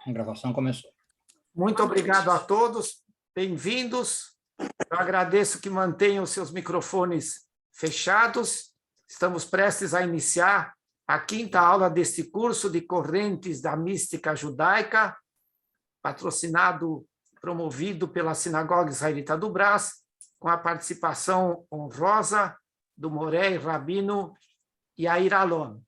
A gravação começou. Muito obrigado a todos, bem-vindos. Eu agradeço que mantenham os seus microfones fechados. Estamos prestes a iniciar a quinta aula deste curso de Correntes da Mística Judaica, promovido pela Sinagoga Israelita do Brás, com a participação honrosa do Moré Rabino Yair Alon.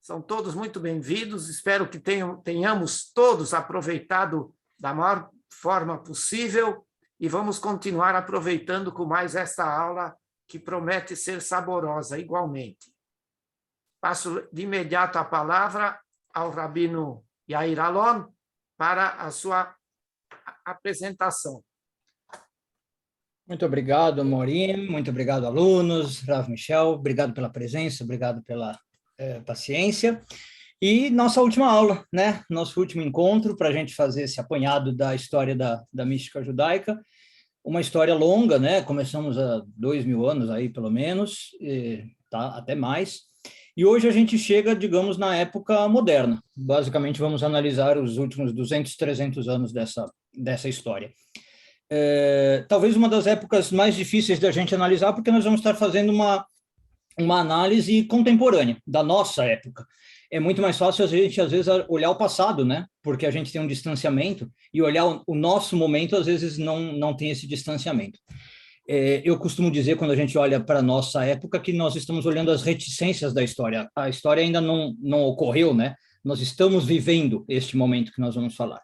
São todos muito bem-vindos, espero que tenhamos todos aproveitado da maior forma possível e vamos continuar aproveitando com mais esta aula que promete ser saborosa igualmente. Passo de imediato a palavra ao Rabino Yair Alon para a sua apresentação. Muito obrigado, Morim, muito obrigado, alunos, Rav Michel, obrigado pela presença, obrigado pela paciência. E nossa última aula, né? Nosso último encontro para a gente fazer esse apanhado da história da mística judaica. Uma história longa, né? Começamos há 2000 anos aí, pelo menos, tá? Até mais. E hoje a gente chega, digamos, na época moderna. Basicamente, vamos analisar os últimos 200, 300 anos dessa história. Talvez uma das épocas mais difíceis da gente analisar, porque nós vamos estar fazendo uma análise contemporânea da nossa época. É muito mais fácil a gente, às vezes, olhar o passado, né? Porque a gente tem um distanciamento, e olhar o nosso momento, às vezes, não tem esse distanciamento. Eu costumo dizer, quando a gente olha para a nossa época, que nós estamos olhando as reticências da história. A história ainda não ocorreu, né? Nós estamos vivendo este momento que nós vamos falar.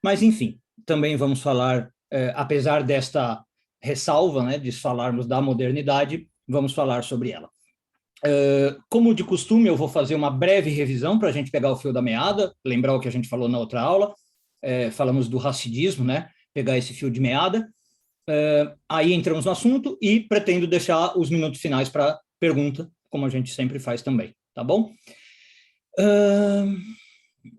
Mas, enfim, também vamos falar, apesar desta ressalva, né, de falarmos da modernidade, vamos falar sobre ela. Como de costume, eu vou fazer uma breve revisão para a gente pegar o fio da meada, lembrar o que a gente falou na outra aula, falamos do racidismo, né, pegar esse fio de meada, aí entramos no assunto e pretendo deixar os minutos finais para pergunta, como a gente sempre faz também, tá bom?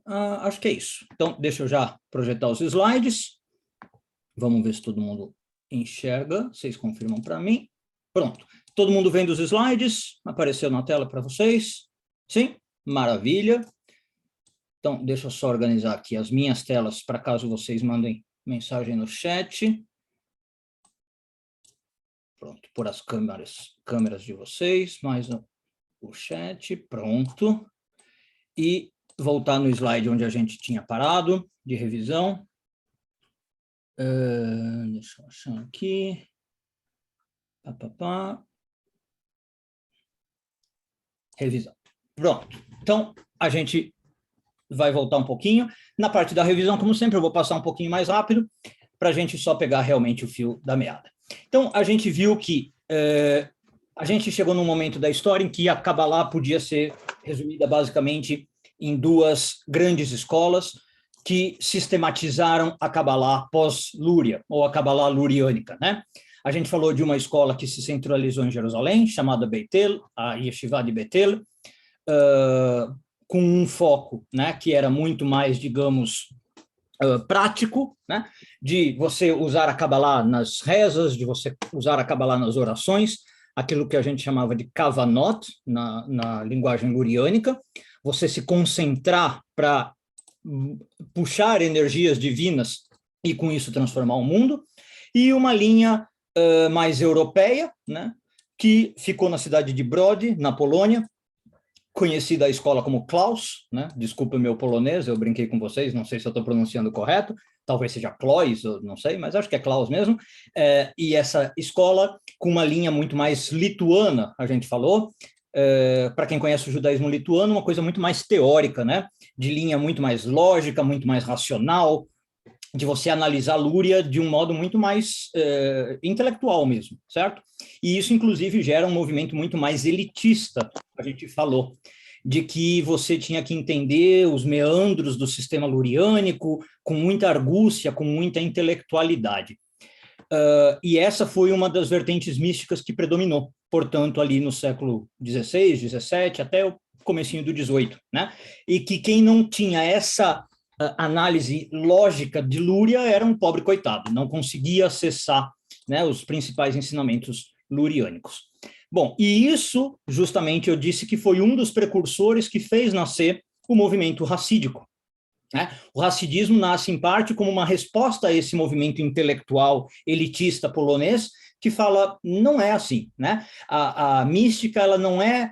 Acho que é isso. Então, deixa eu já projetar os slides, vamos ver se todo mundo enxerga, vocês confirmam para mim. Pronto. Todo mundo vendo os slides? Apareceu na tela para vocês? Sim? Maravilha. Então, deixa eu só organizar aqui as minhas telas para caso vocês mandem mensagem no chat. Pronto, por as câmeras de vocês, mais o chat, pronto. E voltar no slide onde a gente tinha parado, de revisão. Deixa eu achar aqui. Revisão. Pronto. Então, a gente vai voltar um pouquinho. Na parte da revisão, como sempre, eu vou passar um pouquinho mais rápido, para a gente só pegar realmente o fio da meada. Então, a gente viu que a gente chegou num momento da história em que a Kabbalah podia ser resumida basicamente em duas grandes escolas que sistematizaram a Kabbalah pós-Lúria, ou a Kabbalah luriânica, né? A gente falou de uma escola que se centralizou em Jerusalém, chamada Beitel, a Yeshiva de Beitel, com um foco, né, que era muito mais, digamos, prático, né, de você usar a Kabbalah nas rezas, de você usar a Kabbalah nas orações, aquilo que a gente chamava de kavanot, na linguagem luriânica, você se concentrar para puxar energias divinas e, com isso, transformar o mundo, e uma linha mais europeia, né, que ficou na cidade de Brody, na Polônia, conhecida a escola como Klaus, né, desculpa o meu polonês, eu brinquei com vocês, não sei se eu estou pronunciando correto, talvez seja Klois, eu não sei, mas acho que é Klaus mesmo, e essa escola com uma linha muito mais lituana, a gente falou, para quem conhece o judaísmo lituano, uma coisa muito mais teórica, né, de linha muito mais lógica, muito mais racional, de você analisar a Lúria de um modo muito mais intelectual mesmo, certo? E isso, inclusive, gera um movimento muito mais elitista, a gente falou, de que você tinha que entender os meandros do sistema luriânico com muita argúcia, com muita intelectualidade. E essa foi uma das vertentes místicas que predominou, portanto, ali no século XVI, XVII, até o comecinho do XVIII, né? E que quem não tinha essa análise lógica de Lúria era um pobre coitado, não conseguia acessar, né, os principais ensinamentos luriânicos. Bom, e isso, justamente, eu disse que foi um dos precursores que fez nascer o movimento racídico. Né? O hassidismo nasce, em parte, como uma resposta a esse movimento intelectual elitista polonês, que fala, não é assim. Né? A mística ela não é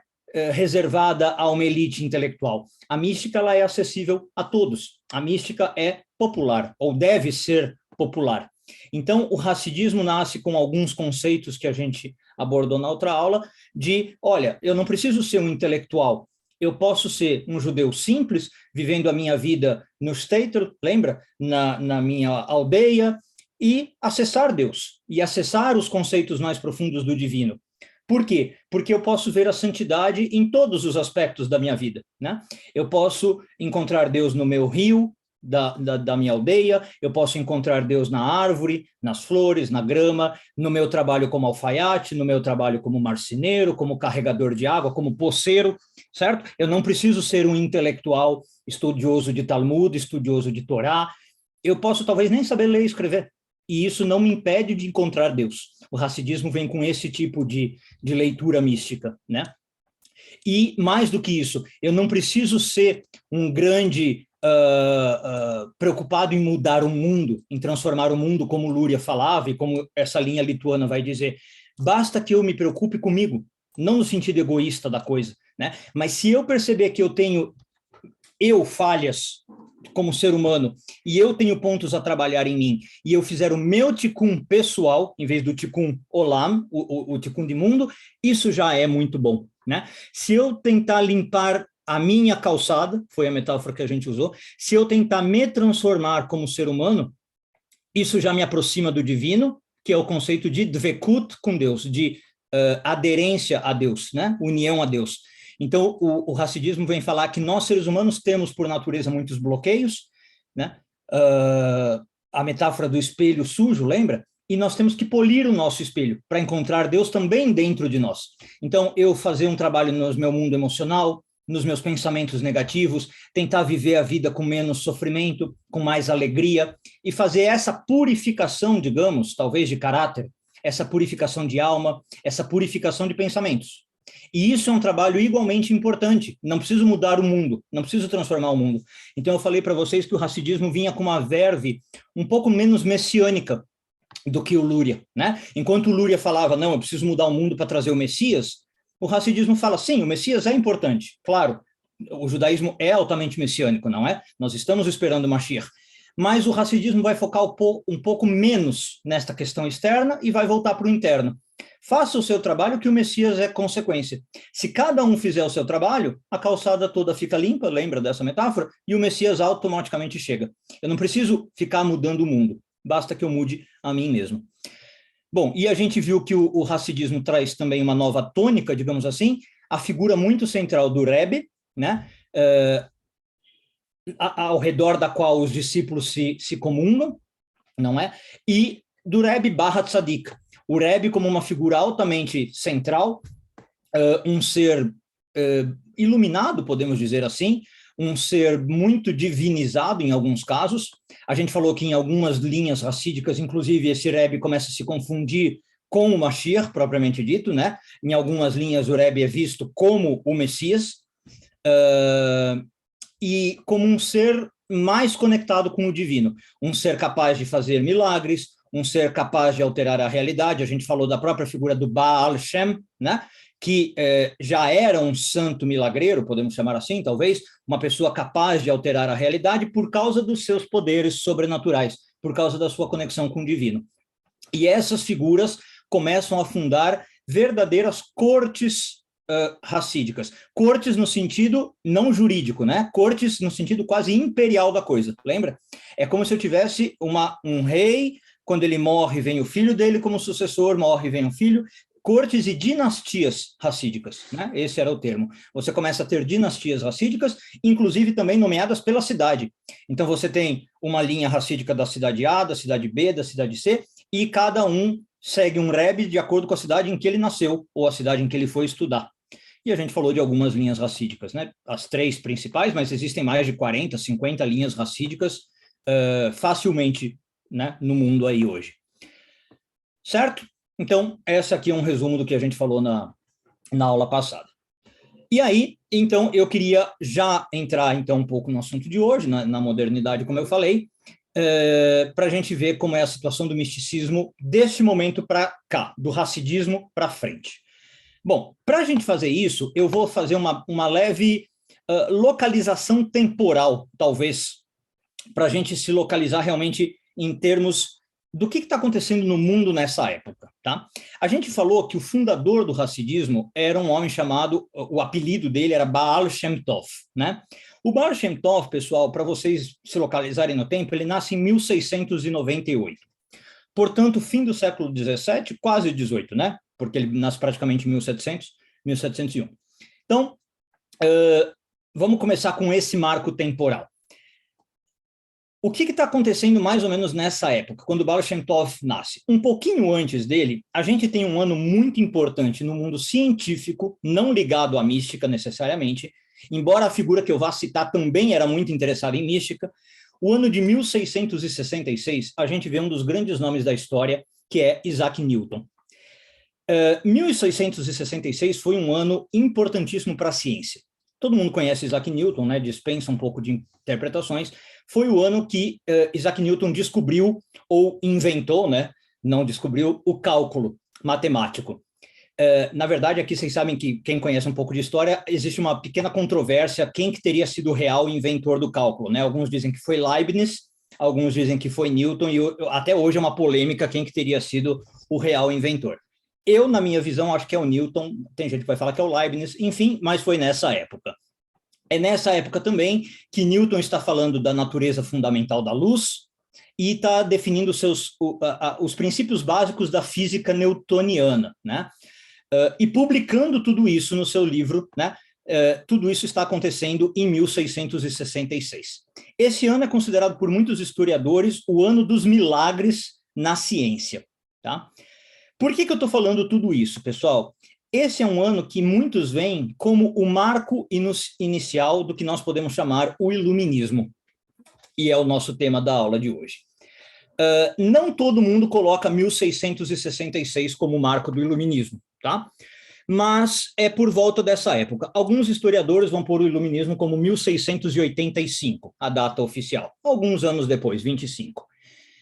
reservada a uma elite intelectual. A mística ela é acessível a todos. A mística é popular, ou deve ser popular. Então, o hassidismo nasce com alguns conceitos que a gente abordou na outra aula, de, olha, eu não preciso ser um intelectual, eu posso ser um judeu simples, vivendo a minha vida no shtetl, lembra? Na minha aldeia, e acessar Deus, e acessar os conceitos mais profundos do divino. Por quê? Porque eu posso ver a santidade em todos os aspectos da minha vida. Né? Eu posso encontrar Deus no meu rio, da minha aldeia, eu posso encontrar Deus na árvore, nas flores, na grama, no meu trabalho como alfaiate, no meu trabalho como marceneiro, como carregador de água, como poceiro, certo? Eu não preciso ser um intelectual estudioso de Talmud, estudioso de Torá, eu posso talvez nem saber ler e escrever, e isso não me impede de encontrar Deus. O hassidismo vem com esse tipo de leitura mística, né? E mais do que isso, eu não preciso ser um grande preocupado em mudar o mundo, em transformar o mundo, como Luria falava e como essa linha lituana vai dizer. Basta que eu me preocupe comigo, não no sentido egoísta da coisa, né? Mas se eu perceber que eu tenho falhas como ser humano, e eu tenho pontos a trabalhar em mim, e eu fizer o meu tikkun pessoal, em vez do tikkun olam, o tikkun de mundo, isso já é muito bom, né? Se eu tentar limpar a minha calçada, foi a metáfora que a gente usou, se eu tentar me transformar como ser humano, isso já me aproxima do divino, que é o conceito de dvekut com Deus, de aderência a Deus, né? União a Deus. Então, o hassidismo vem falar que nós, seres humanos, temos, por natureza, muitos bloqueios, né? A metáfora do espelho sujo, lembra? E nós temos que polir o nosso espelho para encontrar Deus também dentro de nós. Então, eu fazer um trabalho no meu mundo emocional, nos meus pensamentos negativos, tentar viver a vida com menos sofrimento, com mais alegria, e fazer essa purificação, digamos, talvez de caráter, essa purificação de alma, essa purificação de pensamentos. E isso é um trabalho igualmente importante. Não preciso mudar o mundo, não preciso transformar o mundo. Então, eu falei para vocês que o hassidismo vinha com uma verve um pouco menos messiânica do que o Luria, né? Enquanto o Luria falava, não, eu preciso mudar o mundo para trazer o Messias, o hassidismo fala, sim, o Messias é importante. Claro, o judaísmo é altamente messiânico, não é? Nós estamos esperando o Mashiach. Mas o hassidismo vai focar um pouco menos nesta questão externa e vai voltar para o interno. Faça o seu trabalho, que o Messias é consequência. Se cada um fizer o seu trabalho, a calçada toda fica limpa, lembra dessa metáfora? E o Messias automaticamente chega. Eu não preciso ficar mudando o mundo, basta que eu mude a mim mesmo. Bom, e a gente viu que o hassidismo traz também uma nova tônica, digamos assim, a figura muito central do Rebbe, né? Ao redor da qual os discípulos se comungam, não é? E do Rebbe barra Tzadik. O Rebbe como uma figura altamente central, um ser iluminado, podemos dizer assim, um ser muito divinizado em alguns casos. A gente falou que em algumas linhas racídicas, inclusive, esse Rebbe começa a se confundir com o Mashiach, propriamente dito, né? Em algumas linhas, o Rebbe é visto como o Messias, e como um ser mais conectado com o divino, um ser capaz de fazer milagres, um ser capaz de alterar a realidade. A gente falou da própria figura do Baal Shem, né? Que já era um santo milagreiro, podemos chamar assim, talvez, uma pessoa capaz de alterar a realidade por causa dos seus poderes sobrenaturais, por causa da sua conexão com o divino. E essas figuras começam a fundar verdadeiras cortes racídicas. Cortes no sentido não jurídico, né? Cortes no sentido quase imperial da coisa, lembra? É como se eu tivesse um rei, quando ele morre, vem o filho dele como sucessor, morre, vem o filho. Cortes e dinastias racídicas, né? Esse era o termo. Você começa a ter dinastias racídicas, inclusive também nomeadas pela cidade. Então, você tem uma linha racídica da cidade A, da cidade B, da cidade C, e cada um segue um Rebbe de acordo com a cidade em que ele nasceu, ou a cidade em que ele foi estudar. E a gente falou de algumas linhas racídicas, né? As 3 principais, mas existem mais de 40, 50 linhas racídicas facilmente, né, no mundo aí hoje. Certo? Então, essa aqui é um resumo do que a gente falou na aula passada. E aí, então, eu queria já entrar então um pouco no assunto de hoje, na modernidade, como eu falei, para a gente ver como é a situação do misticismo deste momento para cá, do racidismo para frente. Bom, para a gente fazer isso, eu vou fazer uma leve localização temporal, talvez, para a gente se localizar realmente em termos do que está acontecendo no mundo nessa época, tá? A gente falou que o fundador do racidismo era um homem chamado, o apelido dele era Baal Shem Tov, né? O Baal Shem Tov, pessoal, para vocês se localizarem no tempo, ele nasce em 1698. Portanto, fim do século 17, quase 18, né? Porque ele nasce praticamente em 1700, 1701. Então, vamos começar com esse marco temporal. O que está acontecendo mais ou menos nessa época, quando o Baal Shem Tov nasce? Um pouquinho antes dele, a gente tem um ano muito importante no mundo científico, não ligado à mística necessariamente, embora a figura que eu vá citar também era muito interessada em mística. O ano de 1666, a gente vê um dos grandes nomes da história, que é Isaac Newton. 1666 foi um ano importantíssimo para a ciência. Todo mundo conhece Isaac Newton, né? Dispensa um pouco de interpretações. Foi o ano que Isaac Newton descobriu ou inventou, né? Não descobriu, o cálculo matemático. Na verdade, aqui vocês sabem que, quem conhece um pouco de história, existe uma pequena controvérsia quem que teria sido o real inventor do cálculo, né? Alguns dizem que foi Leibniz, alguns dizem que foi Newton, e até hoje é uma polêmica quem que teria sido o real inventor. Eu, na minha visão, acho que é o Newton, tem gente que vai falar que é o Leibniz, enfim, mas foi nessa época. É nessa época também que Newton está falando da natureza fundamental da luz e está definindo os princípios básicos da física newtoniana, né? E publicando tudo isso no seu livro, né? Tudo isso está acontecendo em 1666. Esse ano é considerado por muitos historiadores o ano dos milagres na ciência, tá? Por que eu estou falando tudo isso, pessoal? Esse é um ano que muitos veem como o marco inicial do que nós podemos chamar o iluminismo, e é o nosso tema da aula de hoje. Não todo mundo coloca 1666 como o marco do iluminismo, tá? Mas é por volta dessa época. Alguns historiadores vão pôr o iluminismo como 1685, a data oficial. Alguns anos depois, 25.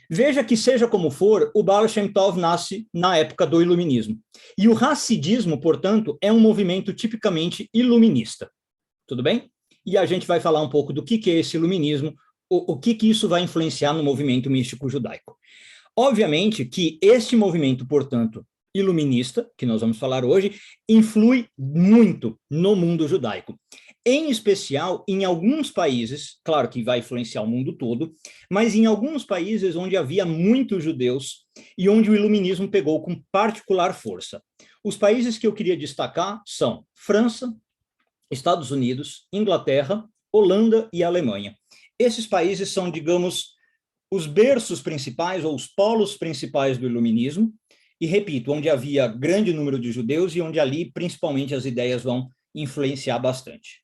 Veja que, seja como for, o Baal Shem Tov nasce na época do iluminismo. E o racidismo, portanto, é um movimento tipicamente iluminista. Tudo bem? E a gente vai falar um pouco do que é esse iluminismo, o que isso vai influenciar no movimento místico judaico. Obviamente que este movimento, portanto, iluminista, que nós vamos falar hoje, influi muito no mundo judaico. Em especial em alguns países, claro que vai influenciar o mundo todo, mas em alguns países onde havia muitos judeus e onde o iluminismo pegou com particular força. Os países que eu queria destacar são França, Estados Unidos, Inglaterra, Holanda e Alemanha. Esses países são, digamos, os berços principais ou os polos principais do iluminismo, e repito, onde havia grande número de judeus e onde ali, principalmente, as ideias vão influenciar bastante.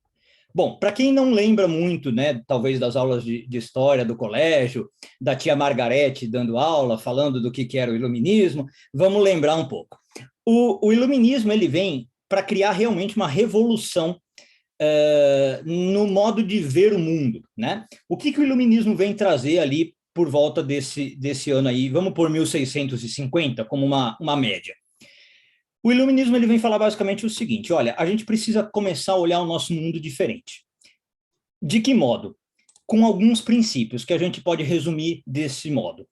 Bom, para quem não lembra muito, né, talvez das aulas de história do colégio, da tia Margarete dando aula, falando do que era o iluminismo, vamos lembrar um pouco. O iluminismo, ele vem para criar realmente uma revolução no modo de ver o mundo, né? O que o iluminismo vem trazer ali por volta desse ano aí? Vamos por 1650 como uma média. O iluminismo, ele vem falar basicamente o seguinte: olha, a gente precisa começar a olhar o nosso mundo diferente. De que modo? Com alguns princípios que a gente pode resumir desse modo.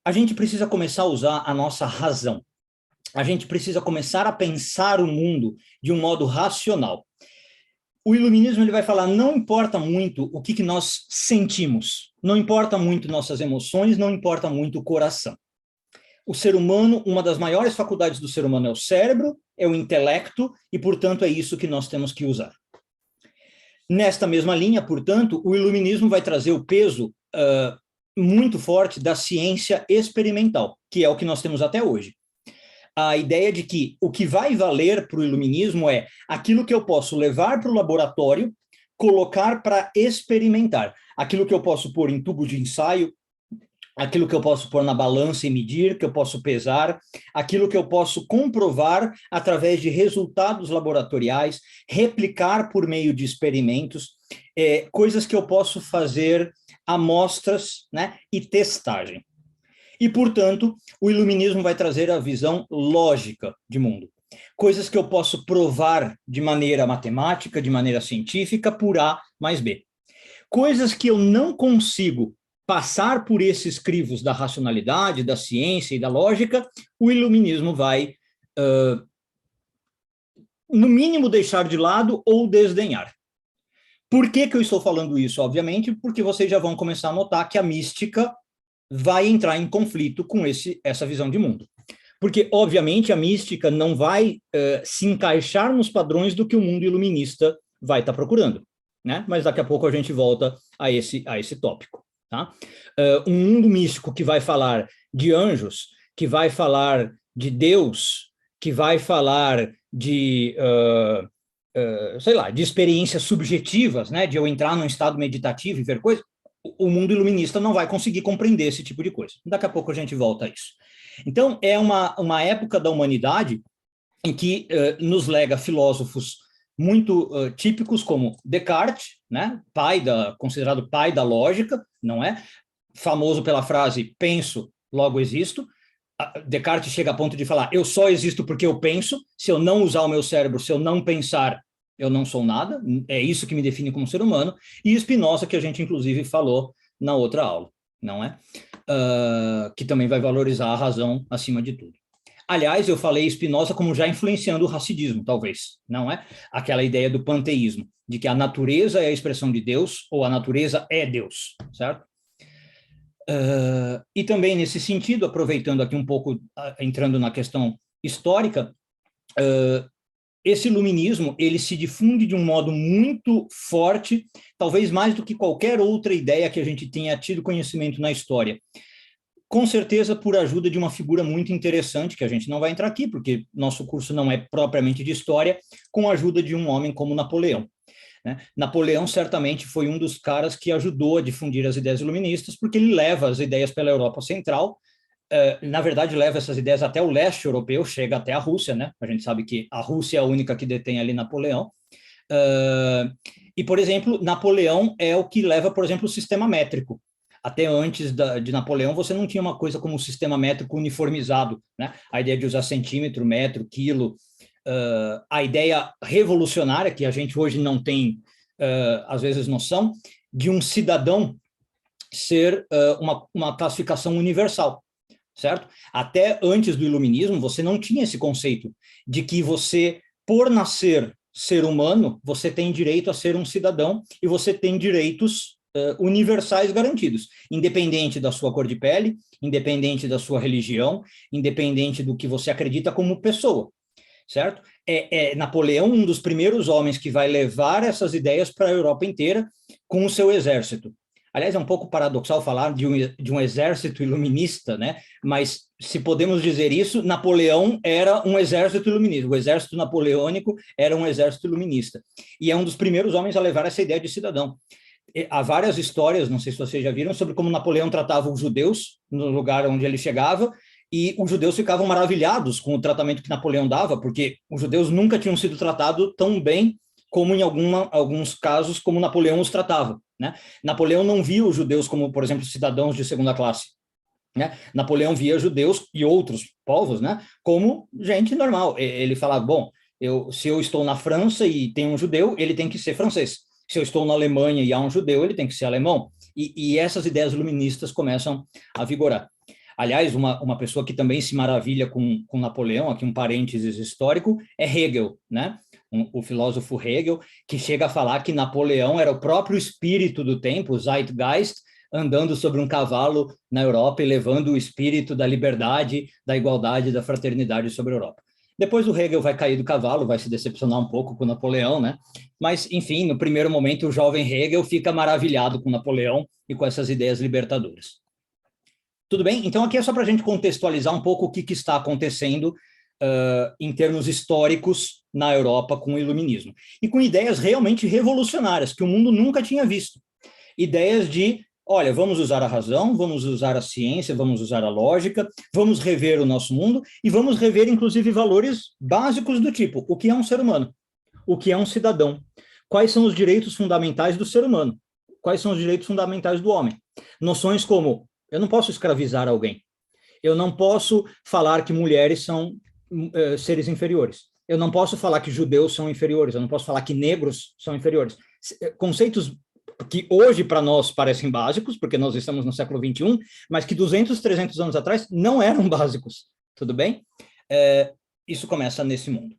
A gente precisa começar a usar a nossa razão. A gente precisa começar a pensar o mundo de um modo racional. O iluminismo, ele vai falar, não importa muito o que nós sentimos, não importa muito nossas emoções, não importa muito o coração. O ser humano, uma das maiores faculdades do ser humano é o cérebro, é o intelecto, e, portanto, é isso que nós temos que usar. Nesta mesma linha, portanto, o iluminismo vai trazer o peso muito forte da ciência experimental, que é o que nós temos até hoje. A ideia de que o que vai valer para o iluminismo é aquilo que eu posso levar para o laboratório, colocar para experimentar. Aquilo que eu posso pôr em tubo de ensaio, aquilo que eu posso pôr na balança e medir, que eu posso pesar, aquilo que eu posso comprovar através de resultados laboratoriais, replicar por meio de experimentos, coisas que eu posso fazer amostras, né, e testagem. E, portanto, o iluminismo vai trazer a visão lógica de mundo. Coisas que eu posso provar de maneira matemática, de maneira científica, por A mais B. Coisas que eu não consigo passar por esses crivos da racionalidade, da ciência e da lógica, o iluminismo vai, no mínimo, deixar de lado ou desdenhar. Por que eu estou falando isso? Obviamente, porque vocês já vão começar a notar que a mística vai entrar em conflito com essa visão de mundo. Porque, obviamente, a mística não vai se encaixar nos padrões do que o mundo iluminista vai estar procurando, né? Mas daqui a pouco a gente volta a esse tópico. Tá? Um mundo místico que vai falar de anjos, que vai falar de Deus, que vai falar de, sei lá, de experiências subjetivas, né? De eu entrar num estado meditativo e ver coisas, o mundo iluminista não vai conseguir compreender esse tipo de coisa. Daqui a pouco a gente volta a isso. Então, é uma época da humanidade em que nos lega filósofos muito típicos como Descartes, né? Considerado pai da lógica, não é? Famoso pela frase penso, logo existo. Descartes chega a ponto de falar, eu só existo porque eu penso, se eu não usar o meu cérebro, se eu não pensar, eu não sou nada, é isso que me define como ser humano, e Spinoza, que a gente inclusive falou na outra aula, não é? Que também vai valorizar a razão acima de tudo. Aliás, eu falei Spinoza como já influenciando o racidismo, talvez, não é? Aquela ideia do panteísmo, de que a natureza é a expressão de Deus, ou a natureza é Deus, certo? E também nesse sentido, aproveitando aqui um pouco, entrando na questão histórica, esse iluminismo, ele se difunde de um modo muito forte, talvez mais do que qualquer outra ideia que a gente tenha tido conhecimento na história. Com certeza por ajuda de uma figura muito interessante, que a gente não vai entrar aqui, porque nosso curso não é propriamente de história, com a ajuda de um homem como Napoleão. Né? Napoleão certamente foi um dos caras que ajudou a difundir as ideias iluministas, porque ele leva as ideias pela Europa Central, na verdade leva essas ideias até o leste europeu, chega até a Rússia, né? A gente sabe que a Rússia é a única que detém ali Napoleão. E, por exemplo, Napoleão é o que leva, por exemplo, o sistema métrico. Até antes de Napoleão, você não tinha uma coisa como o sistema métrico uniformizado, né? A ideia de usar centímetro, metro, quilo, a ideia revolucionária, que a gente hoje não tem, às vezes, noção, de um cidadão ser uma classificação universal, certo? Até antes do iluminismo, você não tinha esse conceito de que você, por nascer ser humano, você tem direito a ser um cidadão e você tem direitos universais garantidos, independente da sua cor de pele, independente da sua religião, independente do que você acredita como pessoa, certo? Napoleão um dos primeiros homens que vai levar essas ideias para a Europa inteira com o seu exército. Aliás, é um pouco paradoxal falar de um exército iluminista, né? Mas se podemos dizer isso, Napoleão era um exército iluminista, o exército napoleônico era um exército iluminista, e é um dos primeiros homens a levar essa ideia de cidadão. Há várias histórias, não sei se vocês já viram, sobre como Napoleão tratava os judeus no lugar onde ele chegava, e os judeus ficavam maravilhados com o tratamento que Napoleão dava, porque os judeus nunca tinham sido tratados tão bem como em alguns casos, como Napoleão os tratava, né? Napoleão não via os judeus como, por exemplo, cidadãos de segunda classe, né? Napoleão via judeus e outros povos, né, como gente normal. Ele falava, bom, se eu estou na França e tem um judeu, ele tem que ser francês. Se eu estou na Alemanha e há um judeu, ele tem que ser alemão. E essas ideias iluministas começam a vigorar. Aliás, uma pessoa que também se maravilha com Napoleão, aqui um parênteses histórico, é Hegel, né? O filósofo Hegel, que chega a falar que Napoleão era o próprio espírito do tempo, o Zeitgeist, andando sobre um cavalo na Europa e levando o espírito da liberdade, da igualdade, da fraternidade sobre a Europa. Depois o Hegel vai cair do cavalo, vai se decepcionar um pouco com Napoleão, né? Mas, enfim, no primeiro momento, o jovem Hegel fica maravilhado com Napoleão e com essas ideias libertadoras. Tudo bem? Então, aqui é só para a gente contextualizar um pouco o que está acontecendo em termos históricos na Europa com o iluminismo. E com ideias realmente revolucionárias, que o mundo nunca tinha visto. Ideias de olha, vamos usar a razão, vamos usar a ciência, vamos usar a lógica, vamos rever o nosso mundo e vamos rever, inclusive, valores básicos do tipo, o que é um ser humano? O que é um cidadão? Quais são os direitos fundamentais do ser humano? Quais são os direitos fundamentais do homem? Noções como, eu não posso escravizar alguém, eu não posso falar que mulheres são seres inferiores, eu não posso falar que judeus são inferiores, eu não posso falar que negros são inferiores. Conceitos que hoje para nós parecem básicos, porque nós estamos no século XXI, mas que 200, 300 anos atrás não eram básicos, tudo bem? Isso começa nesse mundo.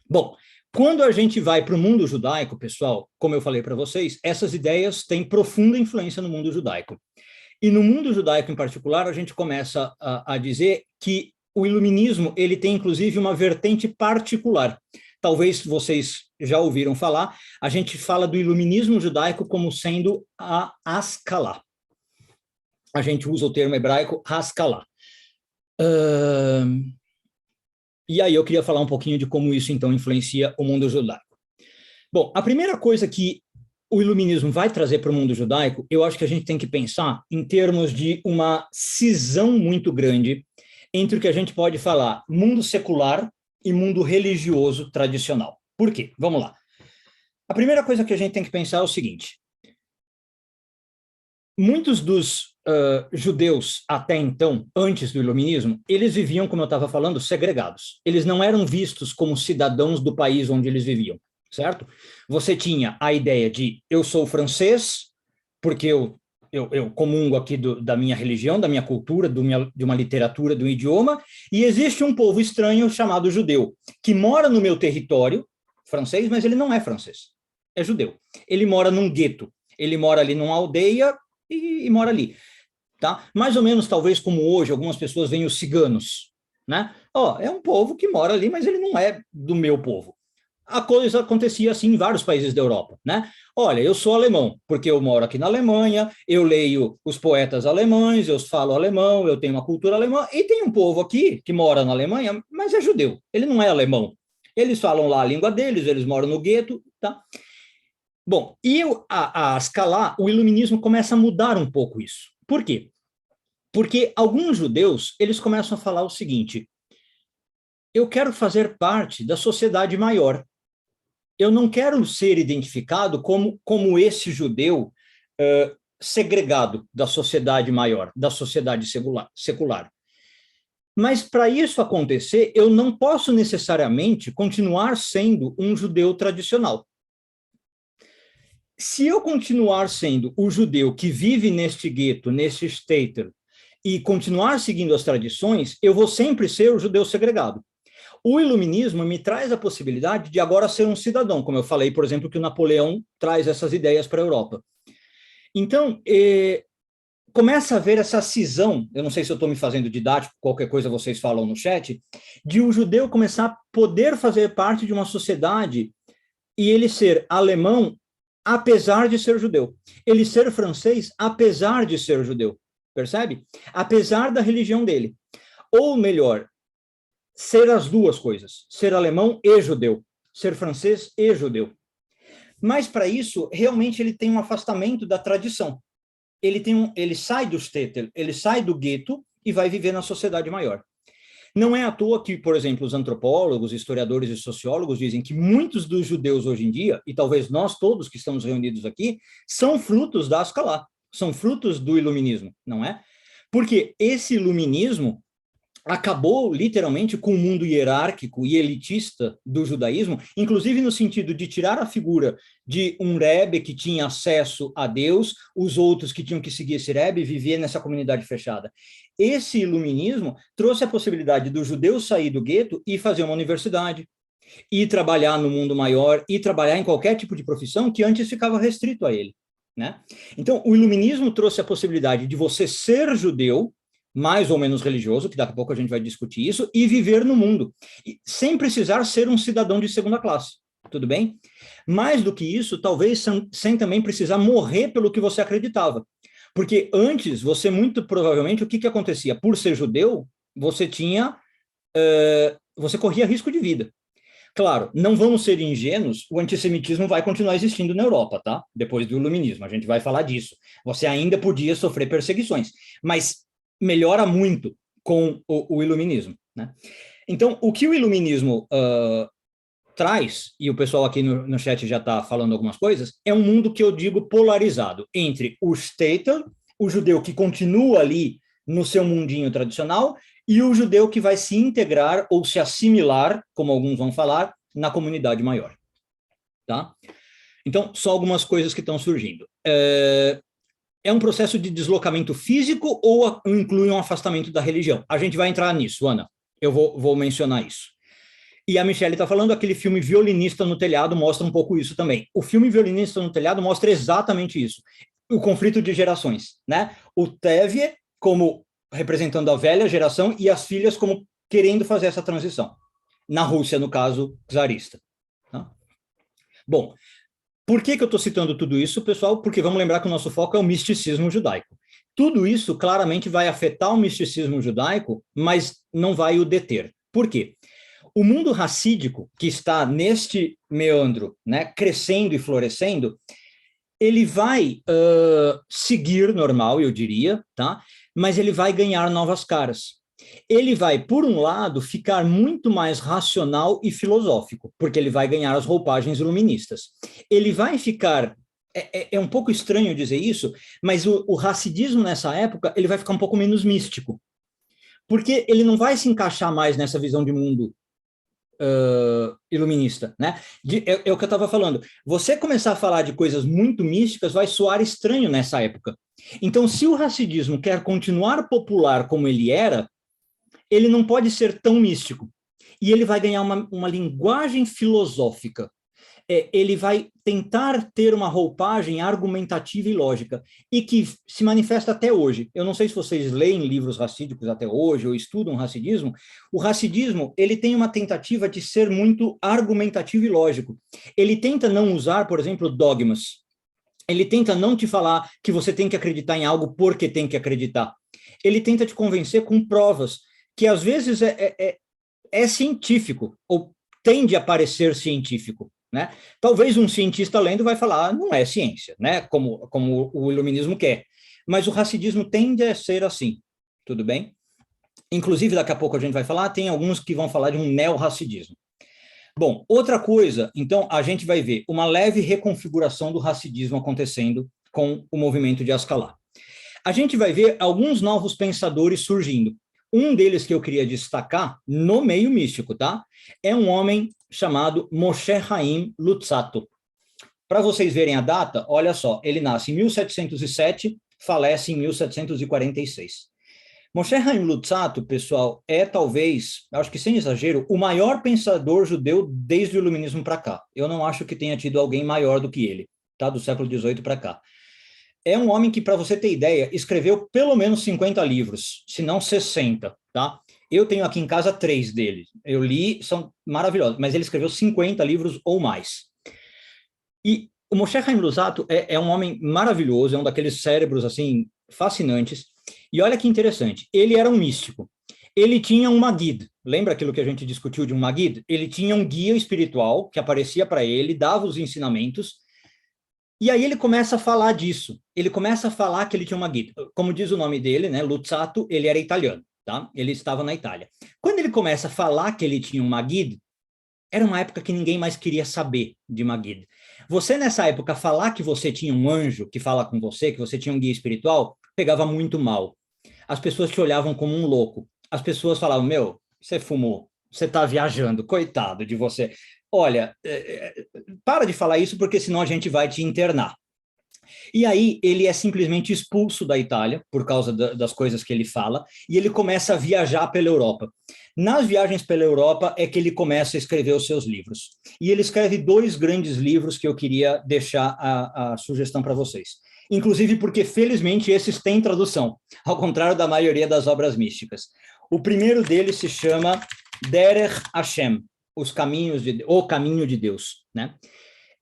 Bom, quando a gente vai para o mundo judaico, pessoal, como eu falei para vocês, essas ideias têm profunda influência no mundo judaico. E no mundo judaico em particular, a gente começa a dizer que o iluminismo ele tem inclusive uma vertente particular. Talvez vocês já ouviram falar, a gente fala do iluminismo judaico como sendo a Haskalah. A gente usa o termo hebraico Haskalah. E aí eu queria falar um pouquinho de como isso, então, influencia o mundo judaico. Bom, a primeira coisa que o iluminismo vai trazer para o mundo judaico, eu acho que a gente tem que pensar em termos de uma cisão muito grande entre o que a gente pode falar mundo secular e mundo religioso tradicional. Por quê? Vamos lá. A primeira coisa que a gente tem que pensar é o seguinte. Muitos dos judeus até então, antes do iluminismo, eles viviam, como eu estava falando, segregados. Eles não eram vistos como cidadãos do país onde eles viviam, certo? Você tinha a ideia de eu sou francês, porque eu comungo aqui da minha religião, da minha cultura, de uma literatura, do idioma, e existe um povo estranho chamado judeu, que mora no meu território francês, mas ele não é francês, é judeu. Ele mora num gueto, ele mora ali numa aldeia e mora ali. Tá? Mais ou menos, talvez, como hoje, algumas pessoas veem os ciganos, né? É um povo que mora ali, mas ele não é do meu povo. A coisa acontecia assim em vários países da Europa, né? Olha, eu sou alemão, porque eu moro aqui na Alemanha, eu leio os poetas alemães, eu falo alemão, eu tenho uma cultura alemã, e tem um povo aqui que mora na Alemanha, mas é judeu, ele não é alemão. Eles falam lá a língua deles, eles moram no gueto, tá? Bom, e a escalar, o iluminismo começa a mudar um pouco isso. Por quê? Porque alguns judeus, eles começam a falar o seguinte, eu quero fazer parte da sociedade maior. Eu não quero ser identificado como esse judeu segregado da sociedade maior, da sociedade secular. Mas para isso acontecer, eu não posso necessariamente continuar sendo um judeu tradicional. Se eu continuar sendo o judeu que vive neste gueto, neste shtetl, e continuar seguindo as tradições, eu vou sempre ser o judeu segregado. O iluminismo me traz a possibilidade de agora ser um cidadão, como eu falei, por exemplo, que o Napoleão traz essas ideias para a Europa. Então, começa a haver essa cisão, eu não sei se eu estou me fazendo didático, qualquer coisa vocês falam no chat, de o judeu começar a poder fazer parte de uma sociedade e ele ser alemão, apesar de ser judeu. Ele ser francês, apesar de ser judeu. Percebe? Apesar da religião dele. Ou melhor, ser as duas coisas, ser alemão e judeu, ser francês e judeu. Mas para isso, realmente ele tem um afastamento da tradição. Ele sai do shtetl, ele sai do gueto e vai viver na sociedade maior. Não é à toa que, por exemplo, os antropólogos, historiadores e sociólogos dizem que muitos dos judeus hoje em dia, e talvez nós todos que estamos reunidos aqui, são frutos da Haskalah, são frutos do iluminismo, não é? Porque esse iluminismo acabou literalmente com o mundo hierárquico e elitista do judaísmo, inclusive no sentido de tirar a figura de um rebbe que tinha acesso a Deus, os outros que tinham que seguir esse rebbe e viver nessa comunidade fechada. Esse iluminismo trouxe a possibilidade do judeu sair do gueto e fazer uma universidade, e trabalhar no mundo maior, e trabalhar em qualquer tipo de profissão que antes ficava restrito a ele, né? Então, o iluminismo trouxe a possibilidade de você ser judeu, mais ou menos religioso, que daqui a pouco a gente vai discutir isso, e viver no mundo, sem precisar ser um cidadão de segunda classe, tudo bem? Mais do que isso, talvez sem também precisar morrer pelo que você acreditava, porque antes, você muito provavelmente, o que acontecia? Por ser judeu, você corria risco de vida, Claro, não vamos ser ingênuos, o antissemitismo vai continuar existindo na Europa, tá? Depois do iluminismo, a gente vai falar disso. Você ainda podia sofrer perseguições, mas melhora muito com o iluminismo, né? Então, o que o iluminismo traz, e o pessoal aqui no chat já está falando algumas coisas, é um mundo que eu digo polarizado entre o Stater, o judeu que continua ali no seu mundinho tradicional, e o judeu que vai se integrar ou se assimilar, como alguns vão falar, na comunidade maior. Tá? Então, só algumas coisas que estão surgindo. É um processo de deslocamento físico ou inclui um afastamento da religião? A gente vai entrar nisso, Ana. Eu vou mencionar isso. E a Michelle está falando, aquele filme Violinista no Telhado mostra um pouco isso também. O filme Violinista no Telhado mostra exatamente isso. O conflito de gerações, né? O Tevye como representando a velha geração e as filhas como querendo fazer essa transição. Na Rússia, no caso, czarista. Tá? Bom, por que eu estou citando tudo isso, pessoal? Porque vamos lembrar que o nosso foco é o misticismo judaico. Tudo isso claramente vai afetar o misticismo judaico, mas não vai o deter. Por quê? O mundo racídico, que está neste meandro, né, crescendo e florescendo, ele vai seguir normal, eu diria, tá? Mas ele vai ganhar novas caras. Ele vai, por um lado, ficar muito mais racional e filosófico, porque ele vai ganhar as roupagens iluministas. Ele vai ficar, é um pouco estranho dizer isso, mas o racidismo nessa época, ele vai ficar um pouco menos místico, porque ele não vai se encaixar mais nessa visão de mundo iluminista, né? É o que eu estava falando. Você começar a falar de coisas muito místicas vai soar estranho nessa época. Então, se o racidismo quer continuar popular como ele era, ele não pode ser tão místico. E ele vai ganhar uma linguagem filosófica. Ele vai tentar ter uma roupagem argumentativa e lógica, e que se manifesta até hoje. Eu não sei se vocês leem livros racídicos até hoje, ou estudam racidismo. O racidismo, ele tem uma tentativa de ser muito argumentativo e lógico. Ele tenta não usar, por exemplo, dogmas. Ele tenta não te falar que você tem que acreditar em algo porque tem que acreditar. Ele tenta te convencer com provas, que às vezes é científico, ou tende a parecer científico. Né? Talvez um cientista lendo vai falar, não é ciência, né? como o iluminismo quer. Mas o racidismo tende a ser assim, tudo bem? Inclusive, daqui a pouco a gente vai falar, tem alguns que vão falar de um neo-racidismo. Bom, outra coisa, então, a gente vai ver uma leve reconfiguração do racidismo acontecendo com o movimento de Ascalá. A gente vai ver alguns novos pensadores surgindo. Um deles que eu queria destacar, no meio místico, tá? É um homem chamado Moshe Haim Luzzatto. Para vocês verem a data, olha só, ele nasce em 1707, falece em 1746. Moshe Haim Luzzatto, pessoal, é talvez, acho que sem exagero, o maior pensador judeu desde o iluminismo para cá. Eu não acho que tenha tido alguém maior do que ele, tá? Do século XVIII para cá. É um homem que, para você ter ideia, escreveu pelo menos 50 livros, se não 60, tá? Eu tenho aqui em casa 3 deles. Eu li, são maravilhosos, mas ele escreveu 50 livros ou mais. E o Moshe Haim Luzzatto é um homem maravilhoso, é um daqueles cérebros, assim, fascinantes. E olha que interessante, ele era um místico. Ele tinha um Maguid. Lembra aquilo que a gente discutiu de um Maguid? Ele tinha um guia espiritual que aparecia para ele, dava os ensinamentos. E aí ele começa a falar disso. Ele começa a falar que ele tinha uma guia. Como diz o nome dele, né, Luzzatto, ele era italiano, tá? Ele estava na Itália. Quando ele começa a falar que ele tinha uma guia, era uma época que ninguém mais queria saber de uma guia. Você, nessa época, falar que você tinha um anjo que fala com você, que você tinha um guia espiritual, pegava muito mal. As pessoas te olhavam como um louco. As pessoas falavam, meu, você fumou, você está viajando, coitado de você. Olha, para de falar isso porque senão a gente vai te internar. E aí ele é simplesmente expulso da Itália por causa das coisas que ele fala e ele começa a viajar pela Europa. Nas viagens pela Europa é que ele começa a escrever os seus livros. E ele escreve 2 grandes livros que eu queria deixar a sugestão para vocês. Inclusive porque, felizmente, esses têm tradução, ao contrário da maioria das obras místicas. O primeiro deles se chama Derech Hashem, o caminho de Deus, né?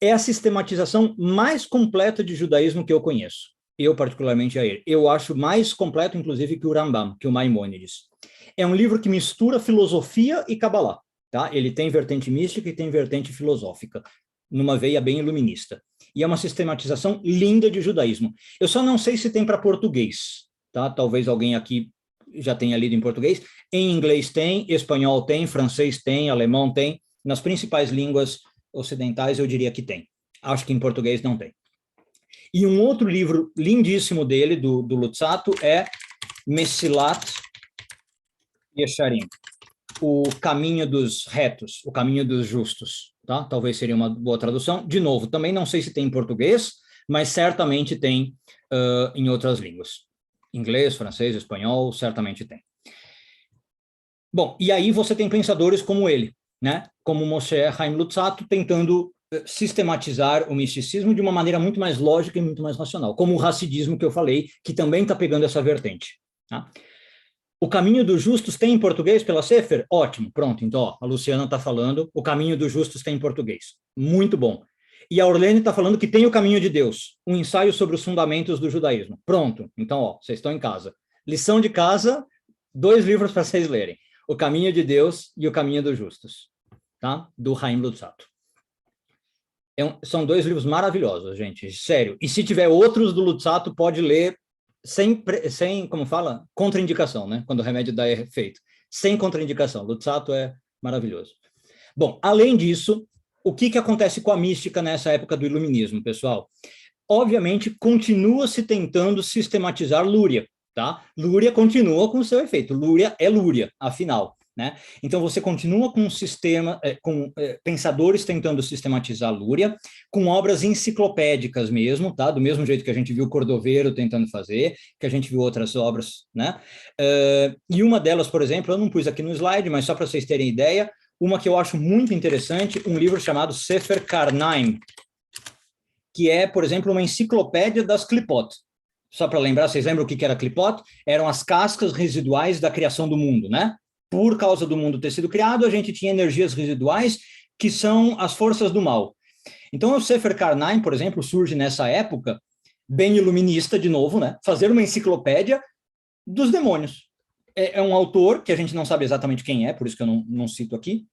É a sistematização mais completa de judaísmo que eu conheço. Eu, particularmente, a ele. Eu acho mais completo, inclusive, que o Rambam, que o Maimônides. É um livro que mistura filosofia e Kabbalah. tá? Ele tem vertente mística e tem vertente filosófica, numa veia bem iluminista. E é uma sistematização linda de judaísmo. Eu só não sei se tem para português, tá? Talvez alguém aqui já tenha lido em português. Em inglês tem, espanhol tem, francês tem, alemão tem. Nas principais línguas ocidentais eu diria que tem. Acho que em português não tem. E um outro livro lindíssimo dele, do Luzzatto, é Mesilat Yesharim, o caminho dos retos, o caminho dos justos, tá? Talvez seria uma boa tradução. De novo, também não sei se tem em português, mas certamente tem em outras línguas. Inglês, francês, espanhol, certamente tem. Bom, e aí você tem pensadores como ele, né? Como Moshe Chaim Luzzatto, tentando sistematizar o misticismo de uma maneira muito mais lógica e muito mais racional, como o hassidismo que eu falei, que também está pegando essa vertente, tá? O Caminho dos Justos tem em português pela Sefer? Ótimo, pronto. Então, ó, a Luciana está falando, o Caminho dos Justos tem em português. Muito bom. E a Orlene está falando que tem o Caminho de Deus, um ensaio sobre os fundamentos do judaísmo. Pronto. Então, ó, vocês estão em casa. Lição de casa, 2 livros para vocês lerem. O Caminho de Deus e o Caminho dos Justos, tá? Do Chaim Luzzatto. São 2 livros maravilhosos, gente, sério. E se tiver outros do Luzzatto, pode ler sem, como fala, contraindicação, né? Quando o remédio dá efeito. Sem contraindicação. Luzzatto é maravilhoso. Bom, além disso, o que acontece com a mística nessa época do iluminismo, pessoal? Obviamente, continua-se tentando sistematizar Lúria, tá? Lúria continua com o seu efeito. Lúria é Lúria, afinal, né? Então, você continua com um sistema, pensadores tentando sistematizar Lúria, com obras enciclopédicas mesmo, tá? Do mesmo jeito que a gente viu Cordoveiro tentando fazer, que a gente viu outras obras, né? E uma delas, por exemplo, eu não pus aqui no slide, mas só para vocês terem ideia, uma que eu acho muito interessante, um livro chamado Sefer Karnaim, que é, por exemplo, uma enciclopédia das Klipot. Só para lembrar, vocês lembram o que era Klipot? Eram as cascas residuais da criação do mundo, né? Por causa do mundo ter sido criado, a gente tinha energias residuais, que são as forças do mal. Então, o Sefer Karnaim, por exemplo, surge nessa época, bem iluminista, de novo, né? Fazer uma enciclopédia dos demônios. É um autor, que a gente não sabe exatamente quem é, por isso que eu não cito aqui,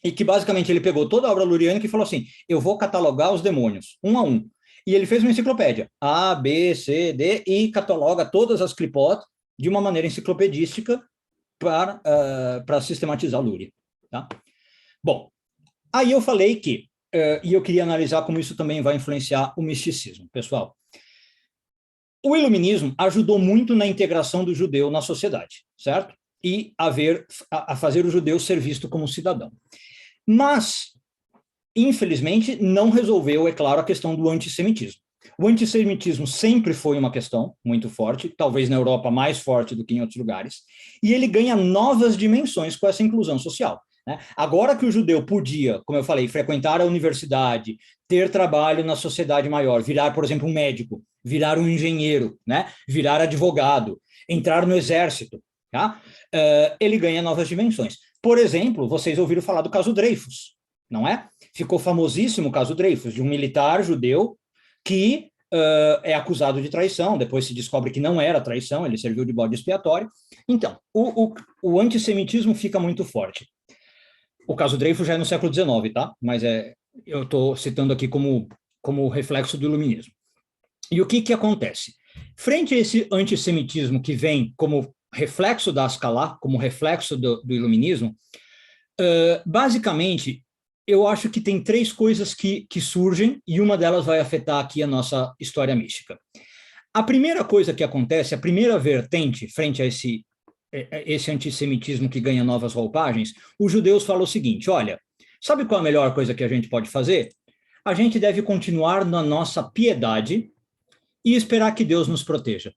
e que basicamente ele pegou toda a obra luriana e falou assim, eu vou catalogar os demônios, um a um. E ele fez uma enciclopédia, A, B, C, D, e cataloga todas as Klipot de uma maneira enciclopedística, para sistematizar a Lúria, tá? Bom, aí eu falei que, e eu queria analisar como isso também vai influenciar o misticismo, pessoal. O iluminismo ajudou muito na integração do judeu na sociedade, certo? E a fazer o judeu ser visto como cidadão. Mas, infelizmente, não resolveu, é claro, a questão do antissemitismo. O antissemitismo sempre foi uma questão muito forte, talvez na Europa mais forte do que em outros lugares, e ele ganha novas dimensões com essa inclusão social, né? Agora que o judeu podia, como eu falei, frequentar a universidade, ter trabalho na sociedade maior, virar, por exemplo, um médico, virar um engenheiro, né? Virar advogado, entrar no exército, tá? Ele ganha novas dimensões. Por exemplo, vocês ouviram falar do caso Dreyfus, não é? Ficou famosíssimo o caso Dreyfus, de um militar judeu que é acusado de traição, depois se descobre que não era traição, ele serviu de bode expiatório. Então, o antissemitismo fica muito forte. O caso Dreyfus já é no século XIX, tá? Mas eu estou citando aqui como reflexo do iluminismo. E o que acontece? Frente a esse antissemitismo que vem como reflexo da Ascalá, como reflexo do iluminismo, basicamente, eu acho que tem 3 coisas que surgem, e uma delas vai afetar aqui a nossa história mística. A primeira coisa que acontece, a primeira vertente frente a esse antissemitismo que ganha novas roupagens, os judeus falam o seguinte, olha, sabe qual é a melhor coisa que a gente pode fazer? A gente deve continuar na nossa piedade e esperar que Deus nos proteja.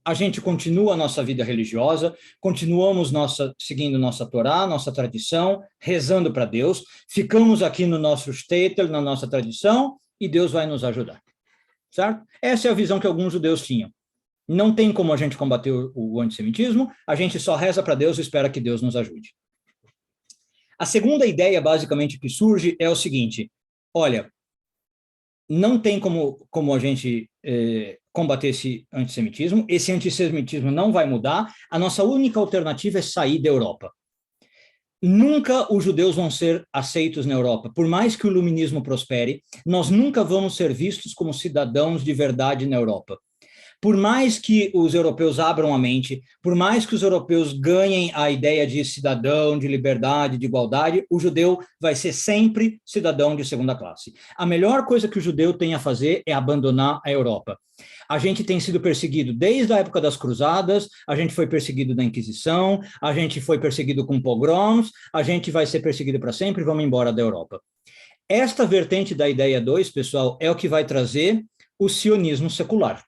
A gente continua a nossa vida religiosa, continuamos seguindo nossa Torá, nossa tradição, rezando para Deus, ficamos aqui no nosso shtetl, na nossa tradição, e Deus vai nos ajudar, certo? Essa é a visão que alguns judeus tinham. Não tem como a gente combater o antissemitismo, a gente só reza para Deus e espera que Deus nos ajude. A segunda ideia, basicamente, que surge é o seguinte, olha, não tem como a gente combater esse antissemitismo não vai mudar, a nossa única alternativa é sair da Europa. Nunca os judeus vão ser aceitos na Europa. Por mais que o iluminismo prospere, nós nunca vamos ser vistos como cidadãos de verdade na Europa. Por mais que os europeus abram a mente, por mais que os europeus ganhem a ideia de cidadão, de liberdade, de igualdade, o judeu vai ser sempre cidadão de segunda classe. A melhor coisa que o judeu tem a fazer é abandonar a Europa. A gente tem sido perseguido desde a época das cruzadas, a gente foi perseguido na Inquisição, a gente foi perseguido com pogroms, a gente vai ser perseguido para sempre, vamos embora da Europa. Esta vertente da ideia 2, pessoal, é o que vai trazer o sionismo secular,